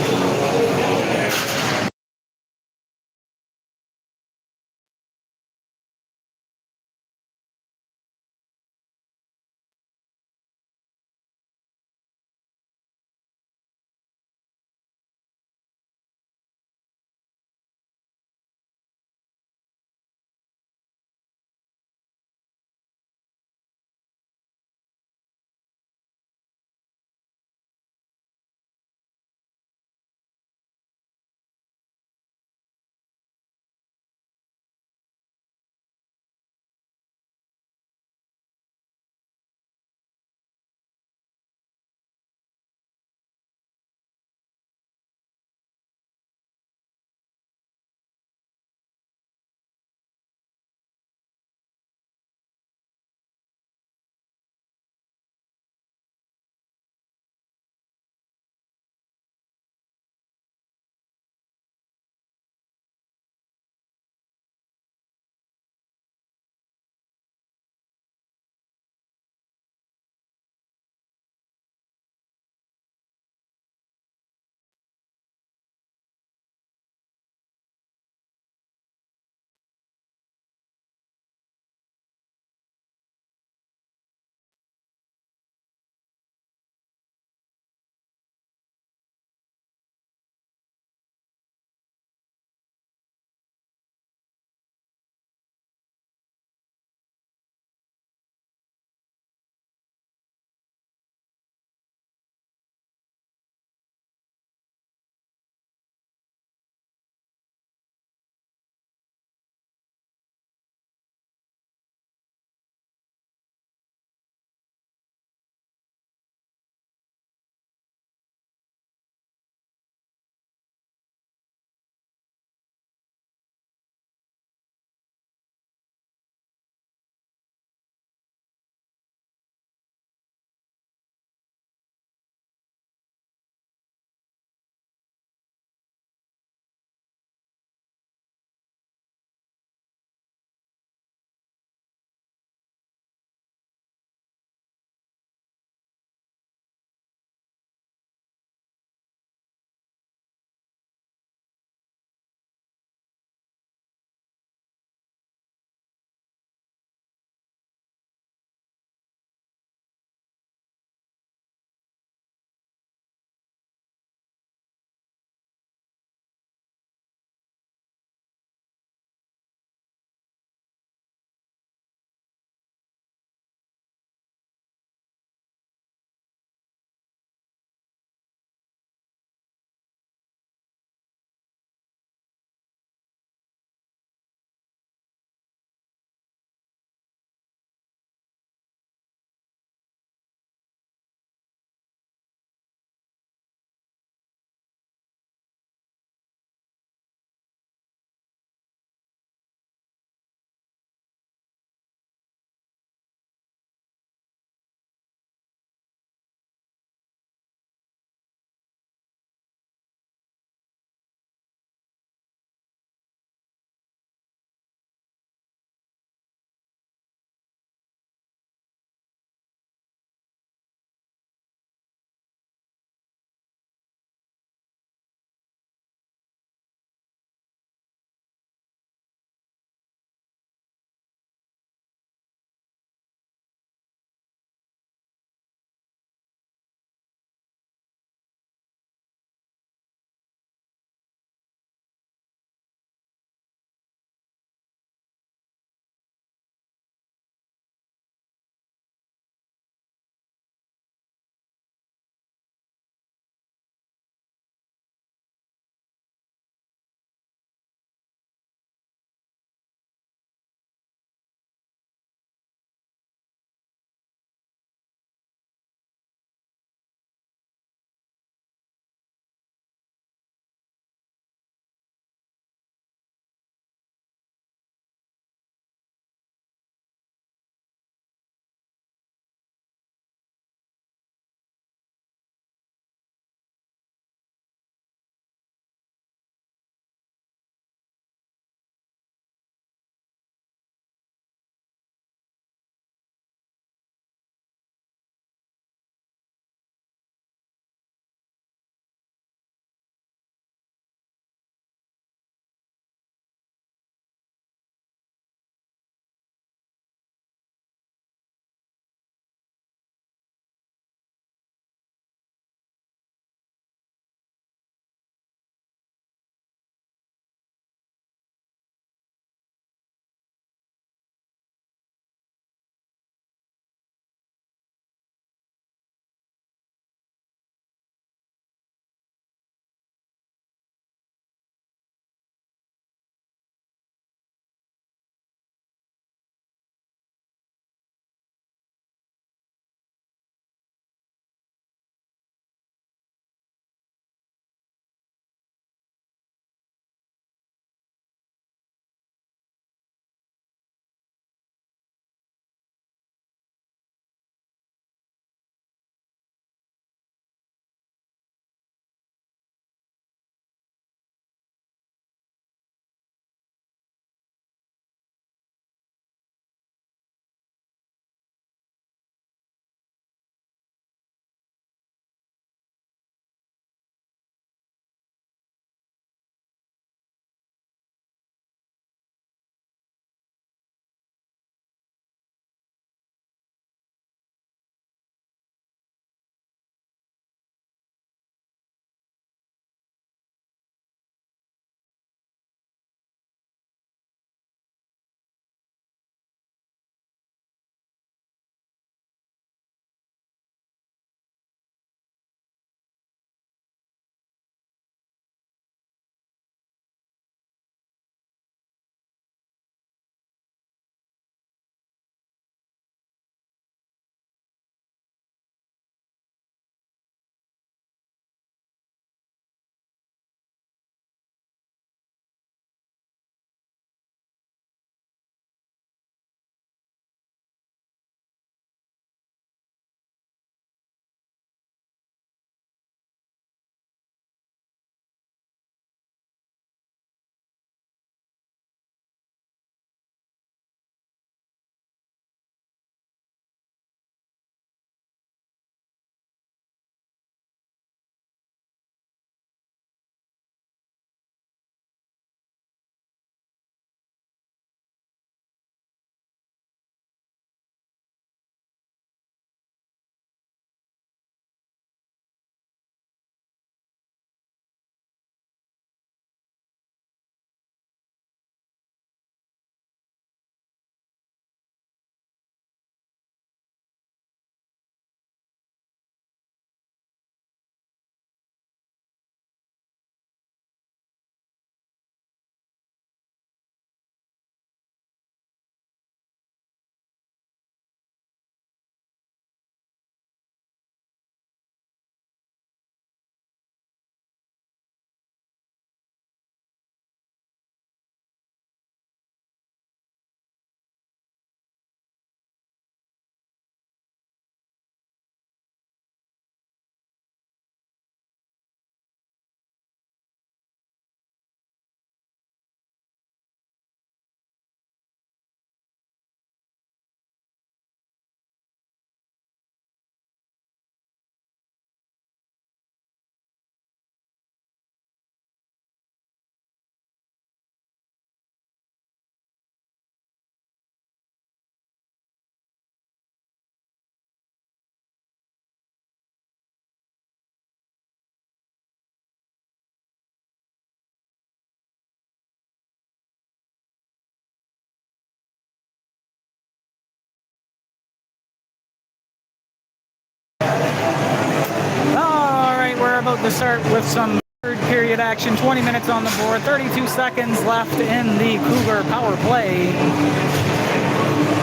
are about to start with some third period action. 20 minutes on the board, 32 seconds left in the Cougar power play.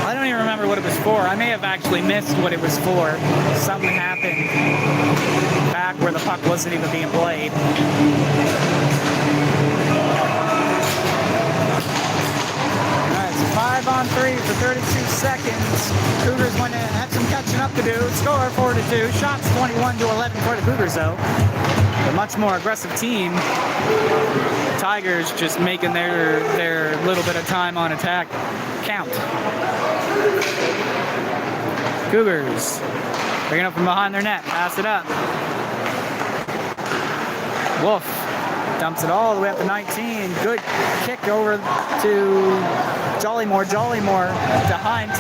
I don't even remember what it was for. I may have actually missed what it was for. Something happened back where the puck wasn't even being played. Alright, so 5-on-3 for 32 seconds. Cougars went in, had some catching up to do. Score 4-2. Shots 21-11 for the Cougars though. A much more aggressive team. Tigers just making their little bit of time on attack count. Cougars bringing up from behind their net. Pass it up. Wolf dumps it all the way up to 19. Good kick over to Jollymore. Jollymore to Hunt.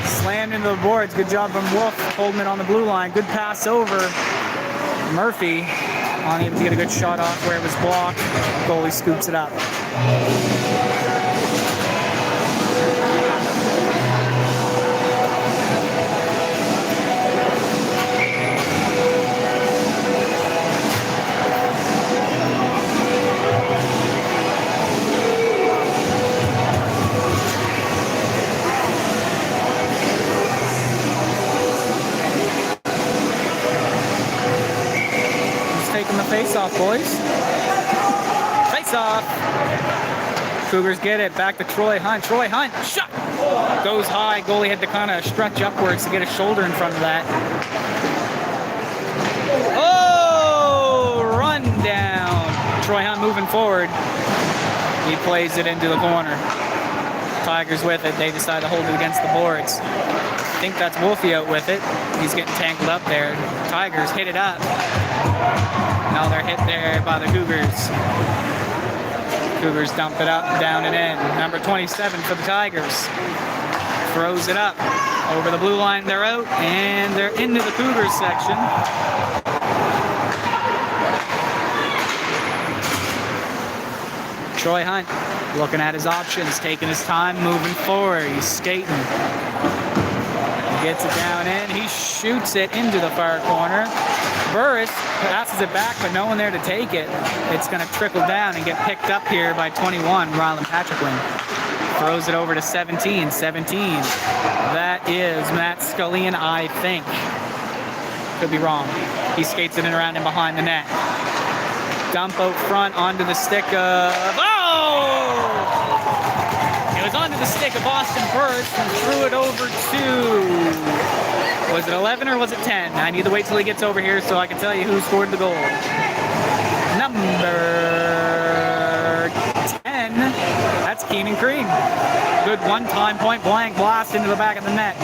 Slammed into the boards. Good job from Wolf holding it on the blue line. Good pass over. Murphy unable to get a good shot off where it was blocked. Goalie scoops it up. Face off, boys. Face off. Cougars get it. Back to Troy Hunt. Troy Hunt. Shot. Goes high. Goalie had to kind of stretch upwards to get his shoulder in front of that. Oh! Run down. Troy Hunt moving forward. He plays it into the corner. Tigers with it. They decide to hold it against the boards. I think that's Wolfie out with it. He's getting tangled up there. Tigers hit it up. Now they're hit there by the Cougars. Cougars dump it up, down and in. Number 27 for the Tigers. Throws it up. Over the blue line, they're out, and they're into the Cougars section. Troy Hunt looking at his options, taking his time, moving forward. He's skating. He gets it down in. He shoots it into the far corner. Burris passes it back, but no one there to take it. It's going to trickle down and get picked up here by 21, Rylan Patrickling. Throws it over to 17. 17. That is Matt Scullion, I think. Could be wrong. He skates it in around and behind the net. Dump out front onto the stick of... Oh! It was onto the stick of Austin Burris and threw it over to... Was it 11 or was it 10? I need to wait till he gets over here so I can tell you who scored the goal. Number 10. That's Keenan Crean. Good one-time point-blank blast into the back of the net.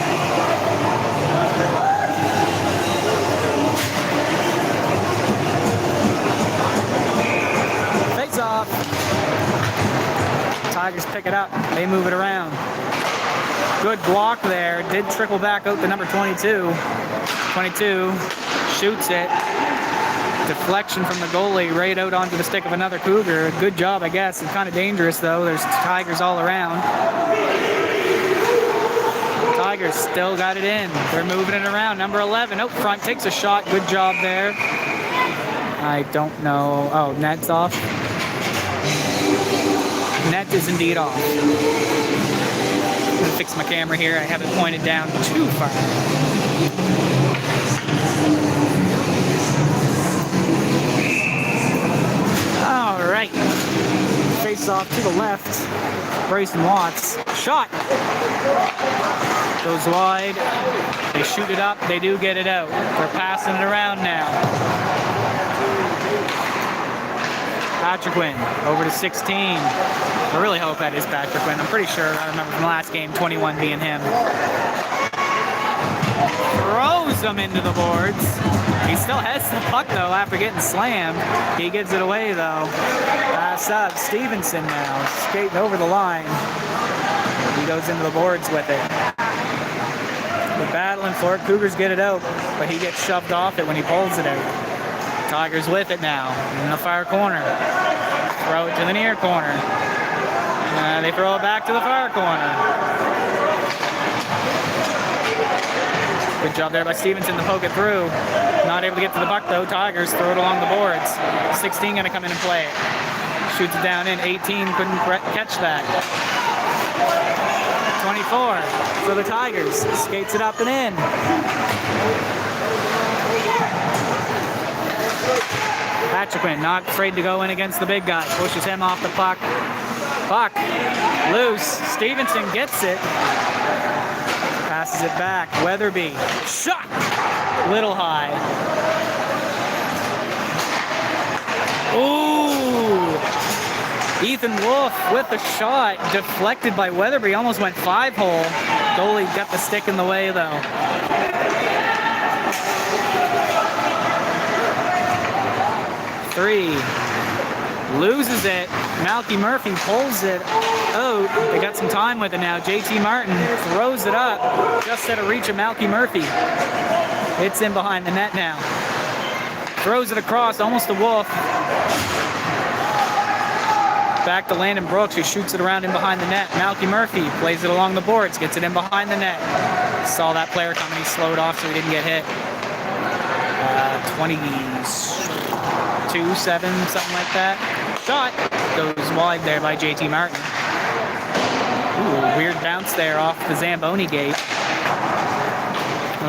Face off. Tigers pick it up. They move it around. Good block there. Did trickle back out to number 22. 22 shoots it. Deflection from the goalie right out onto the stick of another Cougar. Good job, I guess. It's kind of dangerous, though. There's Tigers all around. Tigers still got it in. They're moving it around. Number 11 out front takes a shot. Good job there. I don't know. Oh, net's off. Net is indeed off. I'm gonna fix my camera here. I have it pointed down too far. All right. Face off to the left. Grayson Watts. Shot. Goes wide. They shoot it up. They do get it out. They're passing it around now. Patrick Quinn over to 16. I really hope that is Patrick Quinn. I'm pretty sure I remember from last game 21 being him. Throws him into the boards. He still has the puck though after getting slammed. He gives it away though. Pass up. Stevenson now skating over the line. He goes into the boards with it. They're battling for it. Cougars get it out, but he gets shoved off it when he pulls it out. Tigers with it now in the far corner. Throw it to the near corner. They throw it back to the far corner. Good job there by Stevenson to poke it through. Not able to get to the puck though. Tigers throw it along the boards. 16 gonna come in and play it. Shoots it down in. 18 couldn't catch that. 24 for the Tigers. Skates it up and in. Patrick not afraid to go in against the big guy. Pushes him off the puck. Puck loose. Stevenson gets it. Passes it back. Weatherby. Shot! Little high. Ooh! Ethan Wolf with the shot. Deflected by Weatherby. Almost went 5-hole. Goalie got the stick in the way though. Three. Loses it. Malky Murphy pulls it out. They got some time with it now. JT Martin throws it up. Just out of reach of Malky Murphy. It's in behind the net now. Throws it across, almost to Wolf. Back to Landon Brooks, who shoots it around in behind the net. Malky Murphy plays it along the boards, gets it in behind the net. Saw that player coming, he slowed off so he didn't get hit. 22-7, something like that. Shot goes wide there by JT Martin. Ooh, weird bounce there off the Zamboni gate.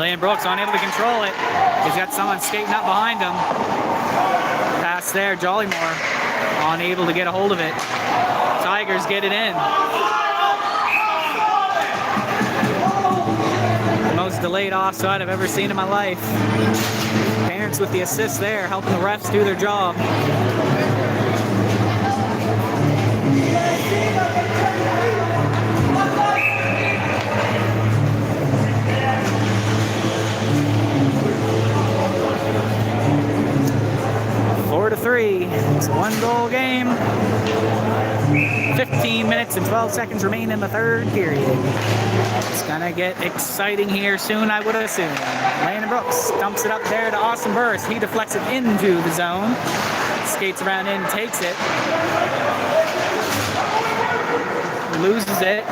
Landon Brooks unable to control it. He's got someone skating up behind him. Pass there, Jollymore unable to get a hold of it. Tigers get it in. The most delayed offside I've ever seen in my life. Parents with the assist there, helping the refs do their job. Four to 3. It's a 1-goal game. 15 minutes and 12 seconds remain in the third period. It's gonna get exciting here soon, I would assume. Landon Brooks dumps it up there to Austin Burris. He deflects it into the zone. Skates around in, takes it. Loses it.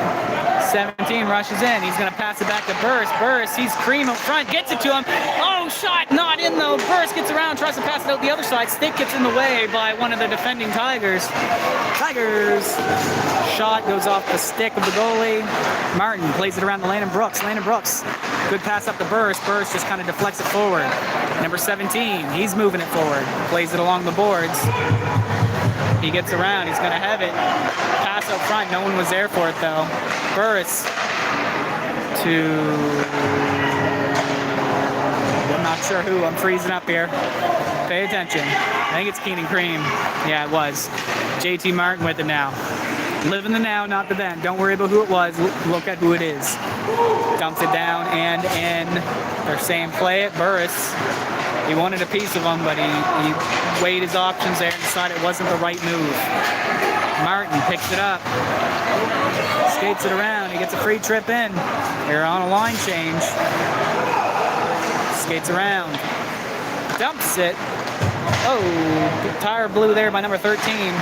17 rushes in. He's going to pass it back to Burris. Burris, he's cream up front, gets it to him. Oh, shot not in though. Burris gets around, tries to pass it out the other side. Stick gets in the way by one of the defending Tigers. Tigers. Shot goes off the stick of the goalie. Martin plays it around to Landon Brooks. Landon Brooks, good pass up to Burris. Burris just kind of deflects it forward. Number 17, he's moving it forward. Plays it along the boards. He gets around, he's going to have it. Pass up front, no one was there for it though. Burris to... I'm not sure who, I'm freezing up here. Pay attention. I think it's Keenan Cream. Yeah, it was. JT Martin with it now. Live in the now, not the then. Don't worry about who it was, look at who it is. Dumps it down and in. They're saying play it, Burris. He wanted a piece of him, but he weighed his options there and decided it wasn't the right move. Martin picks it up. Skates it around. He gets a free trip in. They're on a line change. Skates around. Dumps it. Oh, tire blew there by number 13.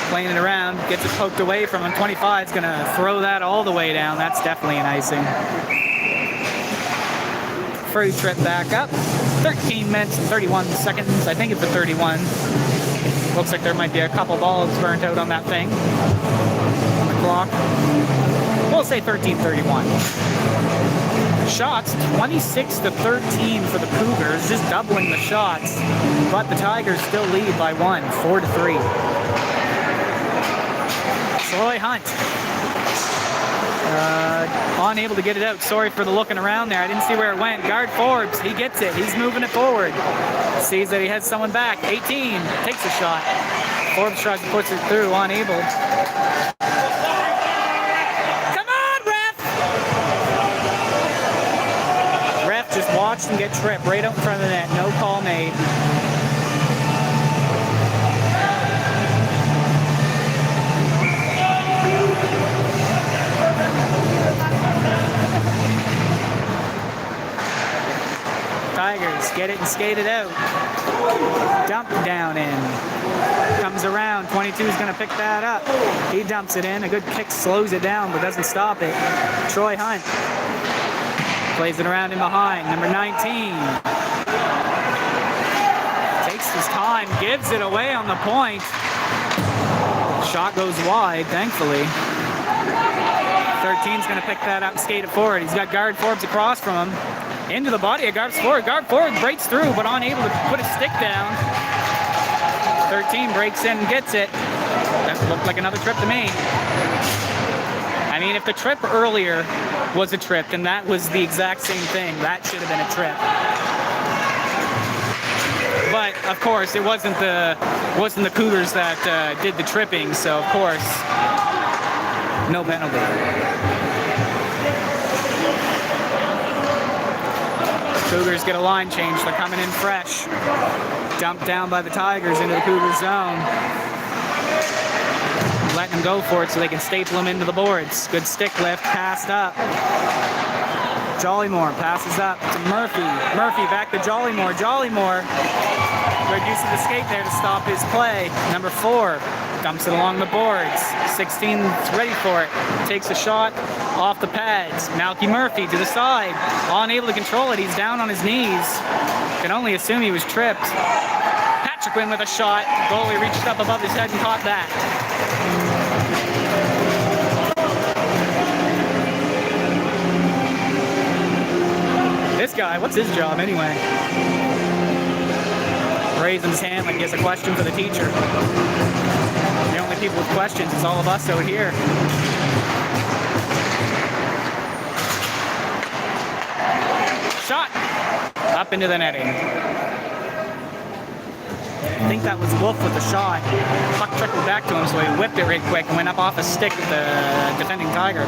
Playing it around, gets it poked away from him. 25 is going to throw that all the way down. That's definitely an icing. Free trip back up. 13 minutes and 31 seconds. I think it's a 31. Looks like there might be a couple balls burnt out on that thing. On the clock. We'll say 13:31. Shots 26-13 for the Cougars, just doubling the shots. But the Tigers still lead by 1, 4-3. Troy Hunt. Unable to get it out. Sorry for the looking around there. I didn't see where it went. Guard Forbes, he gets it. He's moving it forward. Sees that he has someone back. 18, takes a shot. Forbes tries to push it through, unable. Come on, ref! Ref just watched him get tripped right out in front of the net. No call made. Tigers get it and skate it out. Dump down in. Comes around. 22 is going to pick that up. He dumps it in. A good kick slows it down, but doesn't stop it. Troy Hunt plays it around in behind. Number 19 takes his time, gives it away on the point. Shot goes wide, thankfully. 13's going to pick that up and skate it forward. He's got guard Forbes across from him. Into the body of guard forward. Guard forward breaks through, but unable to put his stick down. 13 breaks in and gets it. That looked like another trip to me. I mean, if the trip earlier was a trip, then that was the exact same thing. That should have been a trip. But of course, it wasn't the Cougars that did the tripping, so of course, no penalty. Cougars get a line change. They're coming in fresh. Dumped down by the Tigers into the Cougar zone. Letting them go for it so they can staple them into the boards. Good stick lift, passed up. Jollymore passes up to Murphy. Murphy back to Jollymore. Jollymore, good use of the skate there to stop his play. Number 4 dumps it along the boards. 16's ready for it. Takes a shot off the pads. Malky Murphy to the side. Unable to control it. He's down on his knees. Can only assume he was tripped. Patrick Wynn with a shot. Goalie reached up above his head and caught that. This guy, what's his job anyway? Raising his hand like he has a question for the teacher. The only people with questions is all of us out here. Shot! Up into the netting. I think that was Wolf with the shot. Puck trickled back to him, so he whipped it right quick and went up off a stick with the defending Tiger.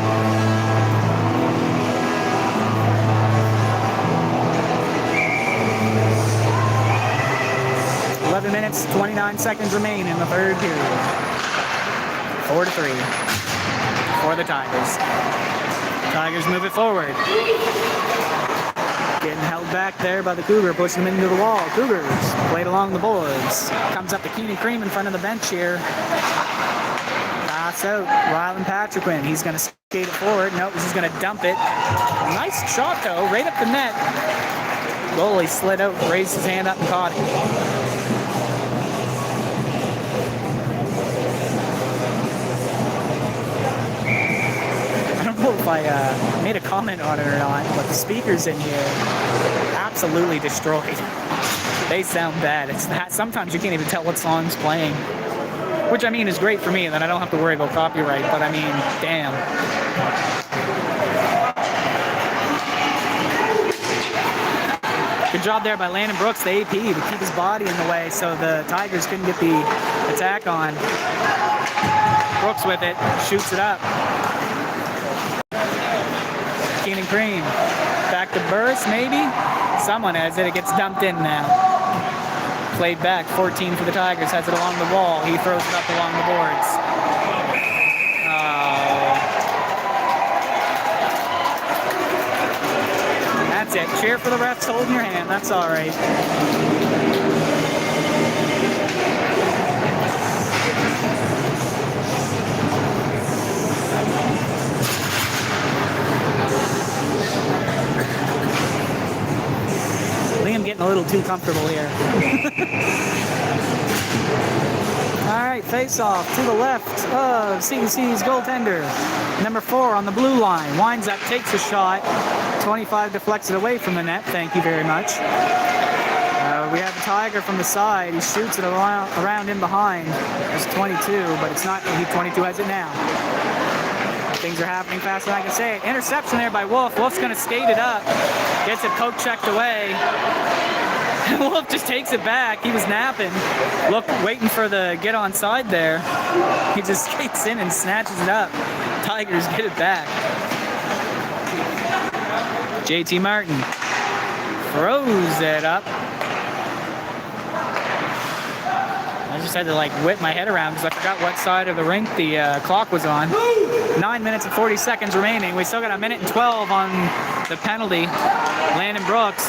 11 minutes, 29 seconds remain in the third period. 4-3 for the Tigers. Tigers move it forward. Getting held back there by the Cougar, pushing them into the wall. Cougars played along the boards. Comes up to Keenan Cream in front of the bench here. Pass out, Rylan Patriquin. He's going to skate it forward. Nope, he's just going to dump it. Nice shot though, right up the net. Goalie slid out, raised his hand up and caught it. I don't know if I made a comment on it or not, but the speakers in here absolutely destroyed. They sound bad. It's that sometimes you can't even tell what song's playing, which I mean is great for me, then I don't have to worry about copyright, but I mean, damn. Good job there by Landon Brooks, the AP, to keep his body in the way so the Tigers couldn't get the attack on. Brooks with it, shoots it up. Keenan Cream, back to Burris, maybe? Someone has it, it gets dumped in now. Played back, 14 for the Tigers, has it along the wall. He throws it up along the boards. Oh. That's it. Cheer for the refs holding your hand. That's all right. Liam getting a little too comfortable here. All right, face-off to the left of CEC's goaltender. Number 4 on the blue line. Winds up, takes a shot. 25 deflects it away from the net. Thank you very much. We have the Tiger from the side. He shoots it around in behind. It's 22, but it's not. 22 has it now. Things are happening faster than I can say it. Interception there by Wolf. Wolf's going to skate it up. Gets it poke checked away. Wolf just takes it back. He was napping. Look, waiting for the get on side there. He just skates in and snatches it up. Tigers get it back. JT Martin throws it up. I just had to like whip my head around because I forgot what side of the rink the clock was on. 9 minutes and 40 seconds remaining. We still got a minute and 12 on the penalty. Landon Brooks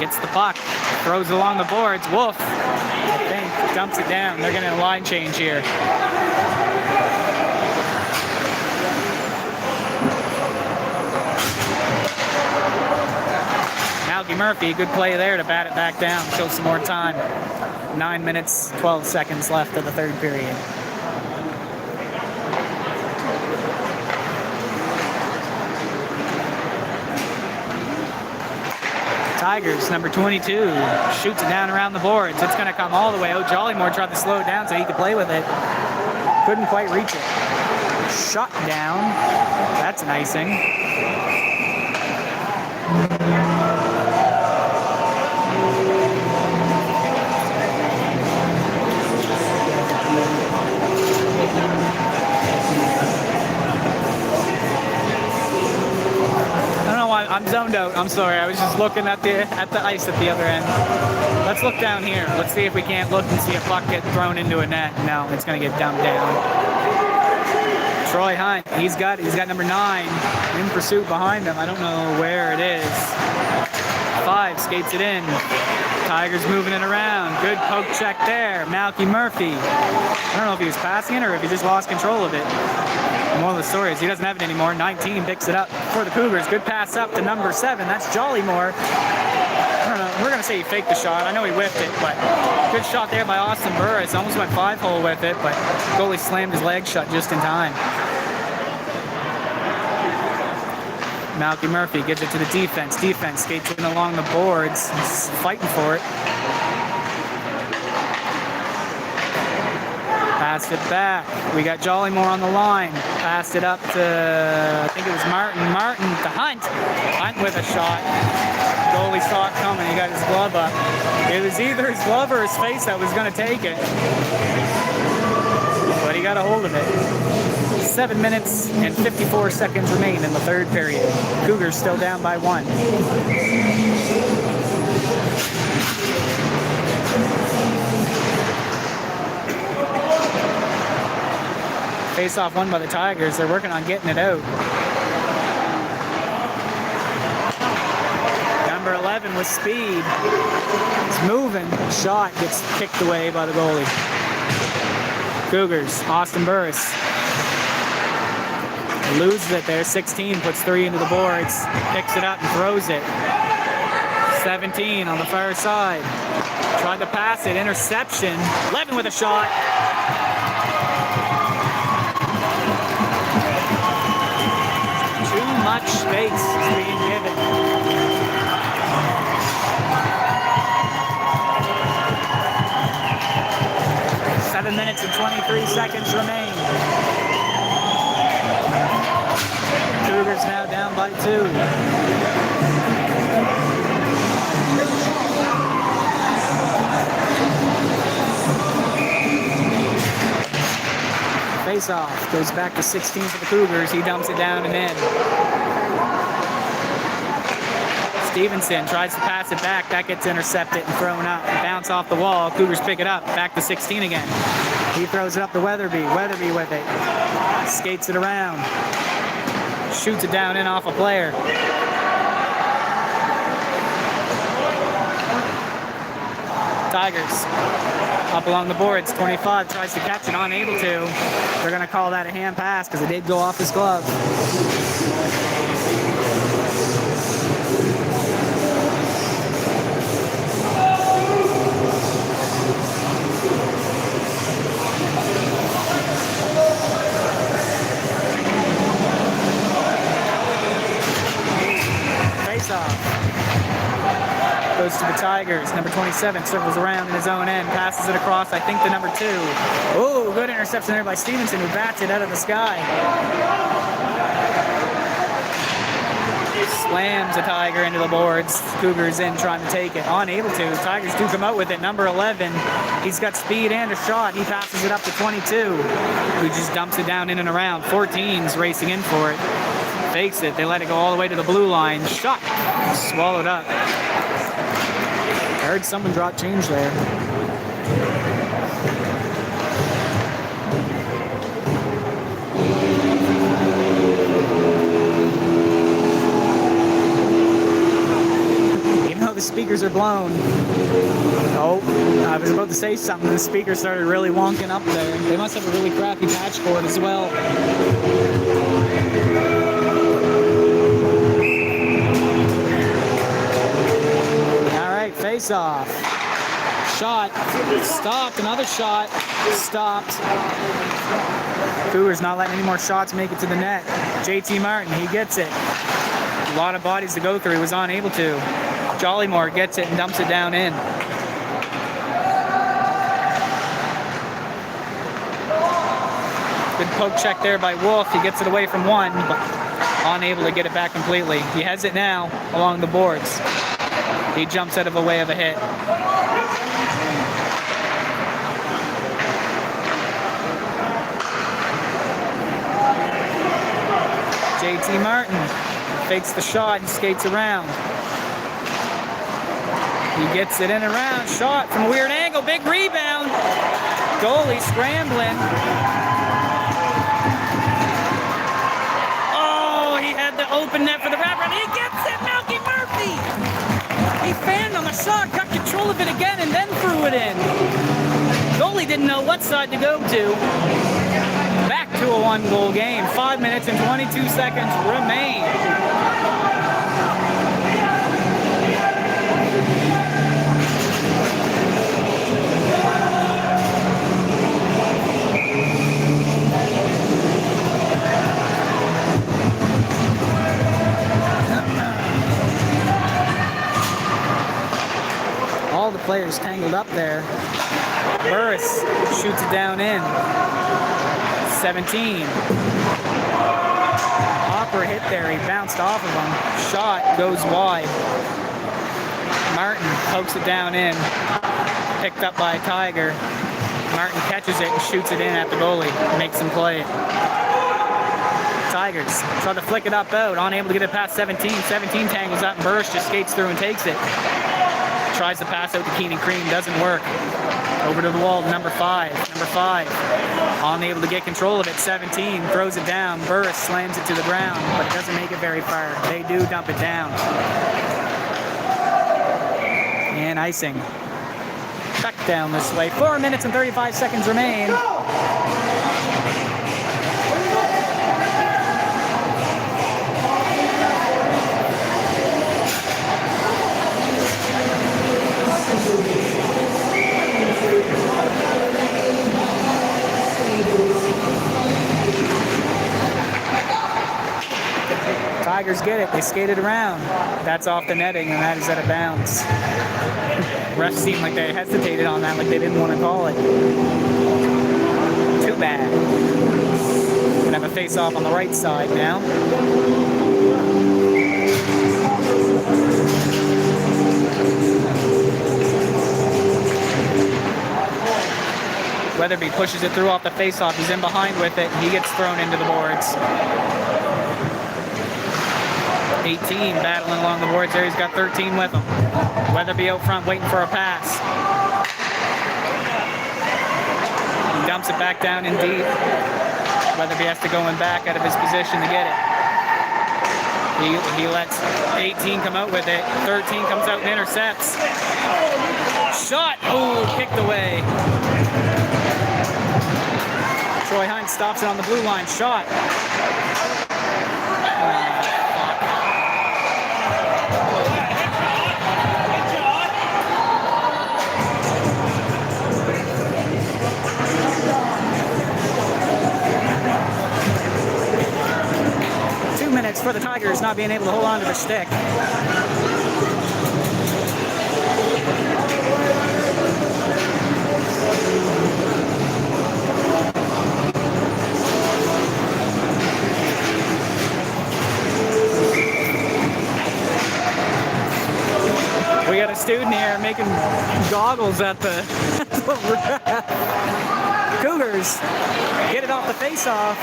gets the puck, throws it along the boards. Wolf, I think, dumps it down. They're getting a line change here. Malky Murphy, good play there to bat it back down, kill some more time. 9 minutes, 12 seconds left of the third period. Tigers, number 22, shoots it down around the boards. It's going to come all the way out. Jollymore tried to slow it down so he could play with it. Couldn't quite reach it. Shot down. That's an icing. I'm zoned out. I'm sorry. I was just looking at the ice at the other end. Let's look down here. Let's see if we can't look and see a puck get thrown into a net. No, it's going to get dumped down. Troy Hunt. He's got number 9 in pursuit behind him. I don't know where it is. 5 skates it in. Tigers moving it around. Good poke check there. Malky Murphy. I don't know if he was passing it or if he just lost control of it. One of the stories, he doesn't have it anymore. 19 picks it up for the Cougars. Good pass up to number 7. That's Jollymore. I don't know. We're going to say he faked the shot. I know he whipped it, but good shot there by Austin Burris. Almost went 5-hole with it, but goalie slammed his leg shut just in time. Malky Murphy gives it to the defense. Defense skates in along the boards. He's fighting for it. Passed it back. We got Jollymore on the line. Passed it up to, I think it was Martin. Martin to Hunt. Hunt with a shot. Goalie saw it coming. He got his glove up. It was either his glove or his face that was going to take it. But he got a hold of it. 7 minutes and 54 seconds remain in the third period. Cougars still down by 1. Face-off won by the Tigers. They're working on getting it out. Number 11 with speed. It's moving. Shot gets kicked away by the goalie. Cougars, Austin Burris. Loses it there. 16 puts 3 into the boards. Picks it up and throws it. 17 on the far side. Tried to pass it. Interception. 11 with a shot. Much space is being given. Seven minutes and 23 seconds remain. Cougars now down by 2. Face off goes back to 16 for the Cougars. He dumps it down and in. Stevenson tries to pass it back. That gets intercepted and thrown up. Bounce off the wall. Cougars pick it up. Back to 16 again. He throws it up to Weatherby. Weatherby with it. Skates it around. Shoots it down in off a player. Tigers up along the boards. 25 tries to catch it, unable to. They're going to call that a hand pass because it did go off his glove. Goes to the Tigers. Number 27 circles around in his own end, passes it across, I think, to number 2. Oh, good interception there by Stevenson, who bats it out of the sky. Slams a Tiger into the boards. Cougars in trying to take it. Unable to. Tigers do come out with it. Number 11. He's got speed and a shot. He passes it up to 22, who just dumps it down in and around. 14's racing in for it. Fakes it. They let it go all the way to the blue line. Shot. Swallowed up. I heard someone drop change there. Even though the speakers are blown. Oh, I was about to say something. The speaker started really wonking up there. They must have a really crappy patch cord as well. All right, face off. Shot. Stopped. Another shot. Stopped. Cougars not letting any more shots make it to the net. JT Martin, he gets it. A lot of bodies to go through. He was unable to. Jollymore gets it and dumps it down in. Good poke check there by Wolf. He gets it away from one, but unable to get it back completely. He has it now along the boards. He jumps out of a way of a hit. JT Martin fakes the shot and skates around. He gets it in and around. Shot from a weird angle. Big rebound. Goalie scrambling. Oh, he had the open net for the wrapper. He gets it. Malky Murphy. He fanned on the shot, got control of it again, and then threw it in. Goalie didn't know what side to go to. Back to a one-goal game. 5 minutes and 22 seconds remain. All the players tangled up there. Burris shoots it down in. 17. Hopper hit there. He bounced off of him. Shot goes wide. Martin pokes it down in. Picked up by Tiger. Martin catches it and shoots it in at the goalie. Makes him play. Tigers try to flick it up out. Unable to get it past 17. 17 tangles up and Burris just skates through and takes it. Tries to pass out to Keenan Cream. Doesn't work. Over to the wall, number 5. Number 5, unable to get control of it. 17 throws it down. Burris slams it to the ground, but it doesn't make it very far. They do dump it down. And icing. Back down this way. 4 minutes and 35 seconds remain. Tigers get it. They skate it around. That's off the netting, and that is out of bounds. Refs seemed like they hesitated on that, like they didn't want to call it. Too bad. Gonna have a face-off on the right side now. Weatherby pushes it through off the face-off. He's in behind with it. He gets thrown into the boards. 18 battling along the boards there. He's got 13 with him. Weatherby out front waiting for a pass. He dumps it back down in deep. Weatherby has to go in back out of his position to get it. He lets 18 come out with it. 13 comes out and intercepts. Shot! Oh, kicked away. Troy Hants stops it on the blue line. Shot. 2 minutes for the Tigers not being able to hold on to the stick. We got a student here making goggles at the Cougars. Get it off the face-off.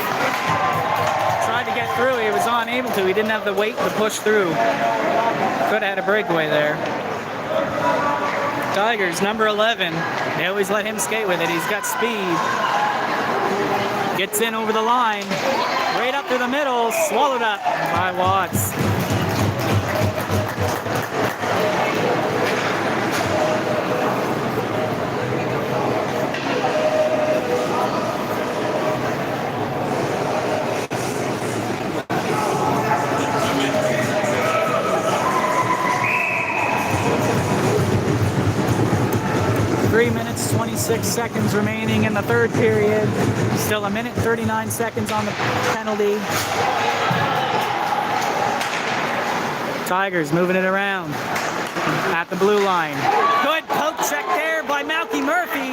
Tried to get through. He was unable to. He didn't have the weight to push through. Could have had a breakaway there. Tigers, number 11. They always let him skate with it. He's got speed. Gets in over the line. Right up through the middle. Swallowed up by Watts. 3 minutes, 26 seconds remaining in the third period. Still 1 minute, 39 seconds on the penalty. Tigers moving it around at the blue line. Good poke check there by Malky Murphy.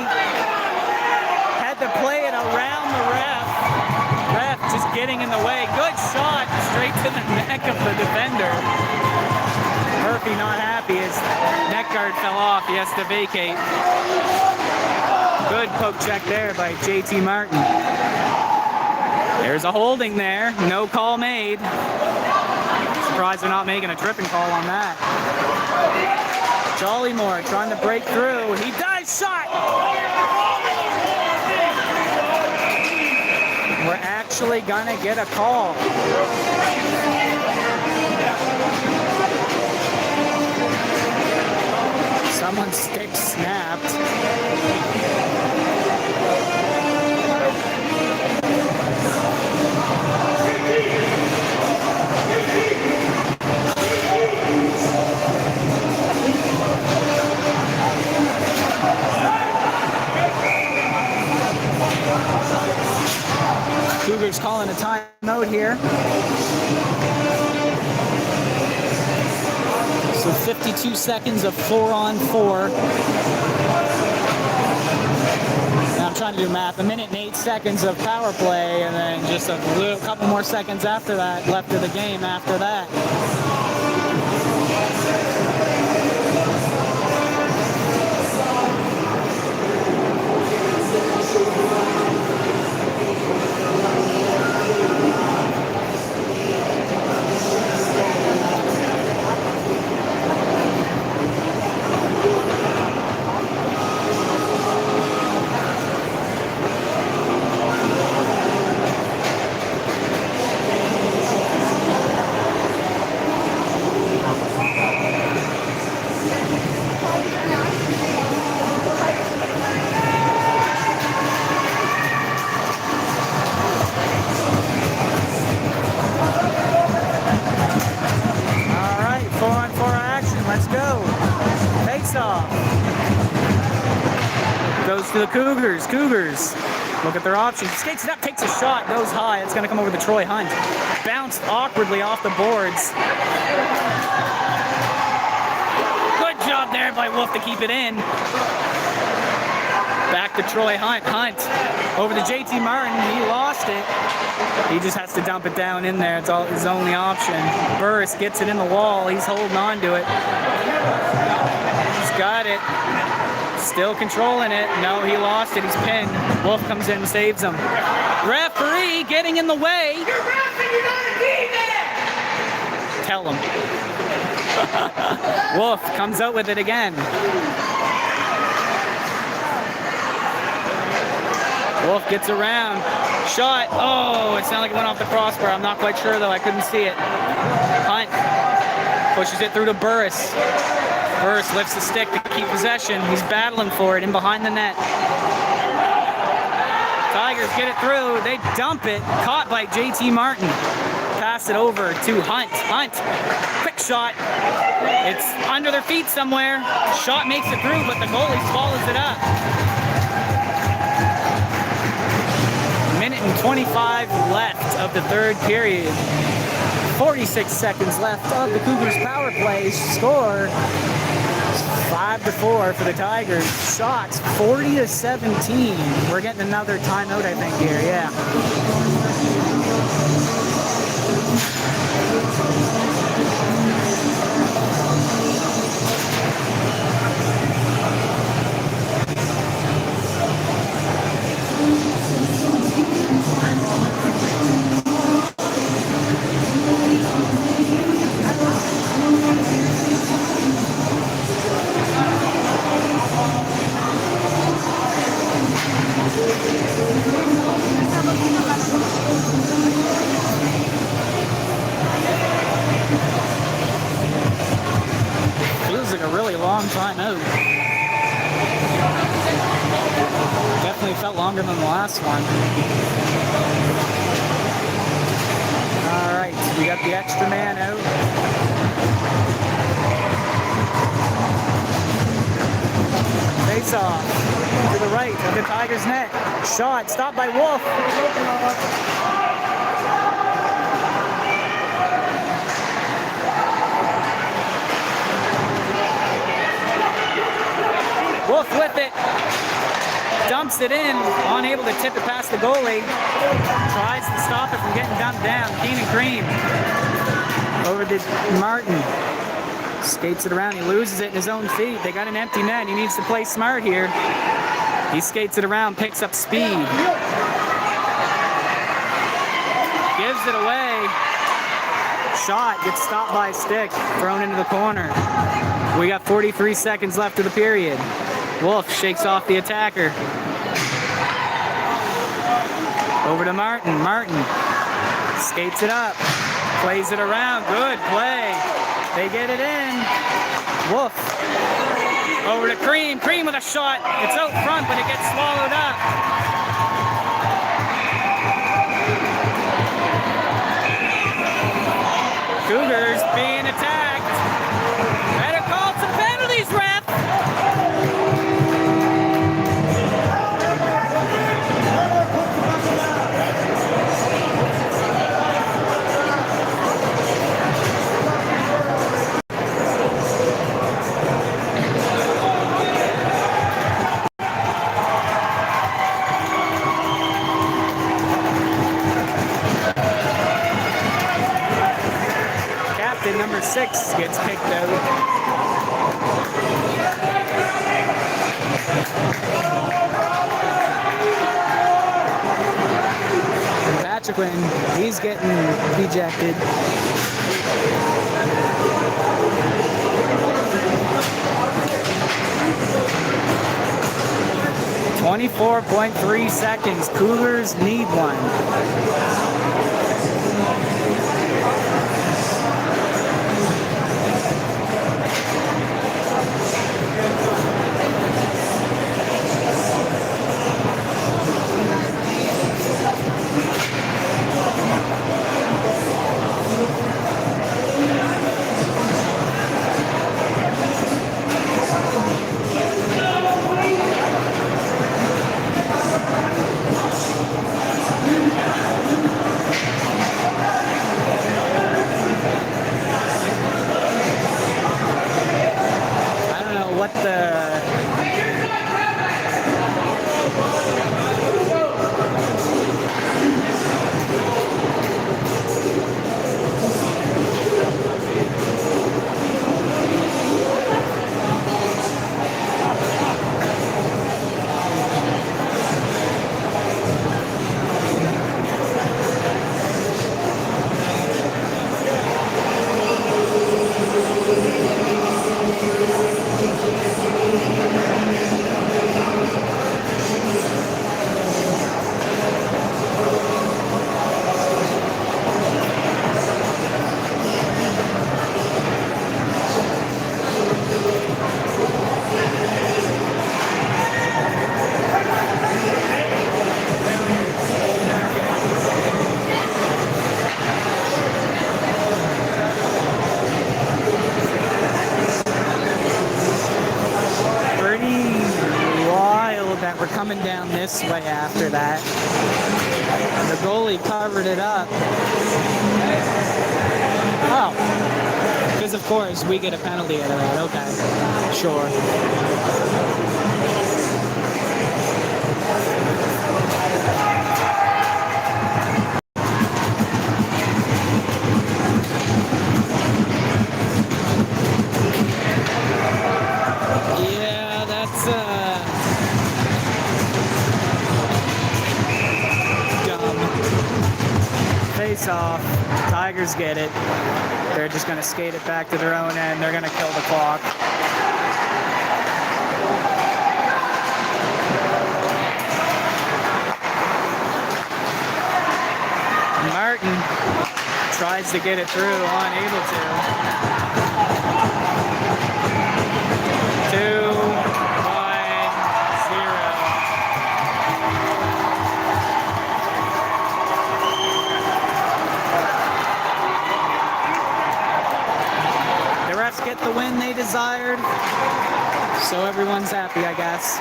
Had to play it around the ref. Ref just getting in the way. Good shot straight to the neck of the defender. Murphy not happy. His neck guard fell off. He has to vacate. Good poke check there by JT Martin. There's a holding there. No call made. Surprised they're not making a tripping call on that. Jollymore trying to break through. He dives, shot! We're actually gonna get a call. Someone's stick snapped. Cougars calling a timeout here. So 52 seconds of 4-on-4. Now I'm trying to do math. 1 minute and 8 seconds of power play, and then just a couple more seconds after that left of the game after that. Goes to the Cougars. Cougars look at their options. Skates it up, takes a shot, goes high. It's going to come over to Troy Hunt. Bounced awkwardly off the boards. Good job there by Wolf to keep it in. Back to Troy Hunt. Hunt over to JT Martin. He lost it. He just has to dump it down in there. It's all his only option. Burris gets it in the wall. He's holding on to it. He's got it. Still controlling it. No, he lost it. He's pinned. Wolf comes in and saves him. Referee getting in the way. You're reffing. You're not a teammate. Tell him. Wolf comes out with it again. Wolf gets around. Shot. Oh, it sounded like it went off the crossbar. I'm not quite sure, though. I couldn't see it. Hunt pushes it through to Burris. Burris lifts the stick to keep possession. He's battling for it in behind the net. Tigers get it through. They dump it. Caught by JT Martin. Pass it over to Hunt. Hunt. Quick shot. It's under their feet somewhere. Shot makes it through, but the goalie follows it up. Minute and 25 left of the third period. 46 seconds left of the Cougars power play. Score 5-4 for the Tigers. Shots 40-17. We're getting another timeout, I think, here. Yeah. Feels like a really long time out. Definitely felt longer than the last one. All right, we got the extra man out. face-off to the right of the Tigers' net. Shot stopped by Wolf. Wolf with it. Dumps it in, unable to tip it past the goalie. Tries to stop it from getting dumped down. Keenan Cream over to Martin. Skates it around. He loses it in his own feet. They got an empty net. He needs to play smart here. He skates it around, picks up speed. Gives it away. Shot gets stopped by a stick. Thrown into the corner. We got 43 seconds left of the period. Wolf shakes off the attacker. Over to Martin. Martin skates it up. Plays it around. Good play. They get it in. Wolf. Over to Cream. Cream with a shot. It's out front, but it gets swallowed up. Cougars being attacked. Better call some penalties, ref. Number 6 gets kicked out. And Patrick, he's getting ejected. .3 seconds. Cougars need one. Coming down this way after that. The goalie covered it up. Oh, because of course we get a penalty out of that. Okay, sure. Yeah, that's face off. Tigers get it. They're just going to skate it back to their own end. They're going to kill the clock. Martin tries to get it through, unable to. 2-1-0. Get the win they desired. So everyone's happy, I guess.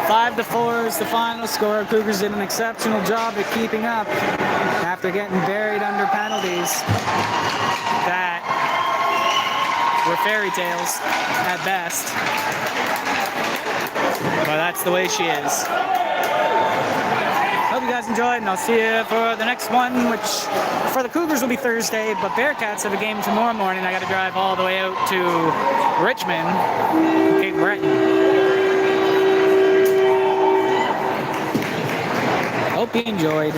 5-4 is the final score. Cougars did an exceptional job at keeping up after getting buried under penalties that were fairy tales at best. But that's the way she is. Hope you guys enjoyed, and I'll see you for the next one, which for the Cougars will be Thursday, but Bearcats have a game tomorrow morning. I got to drive all the way out to Richmond, Cape Breton. Hope you enjoyed.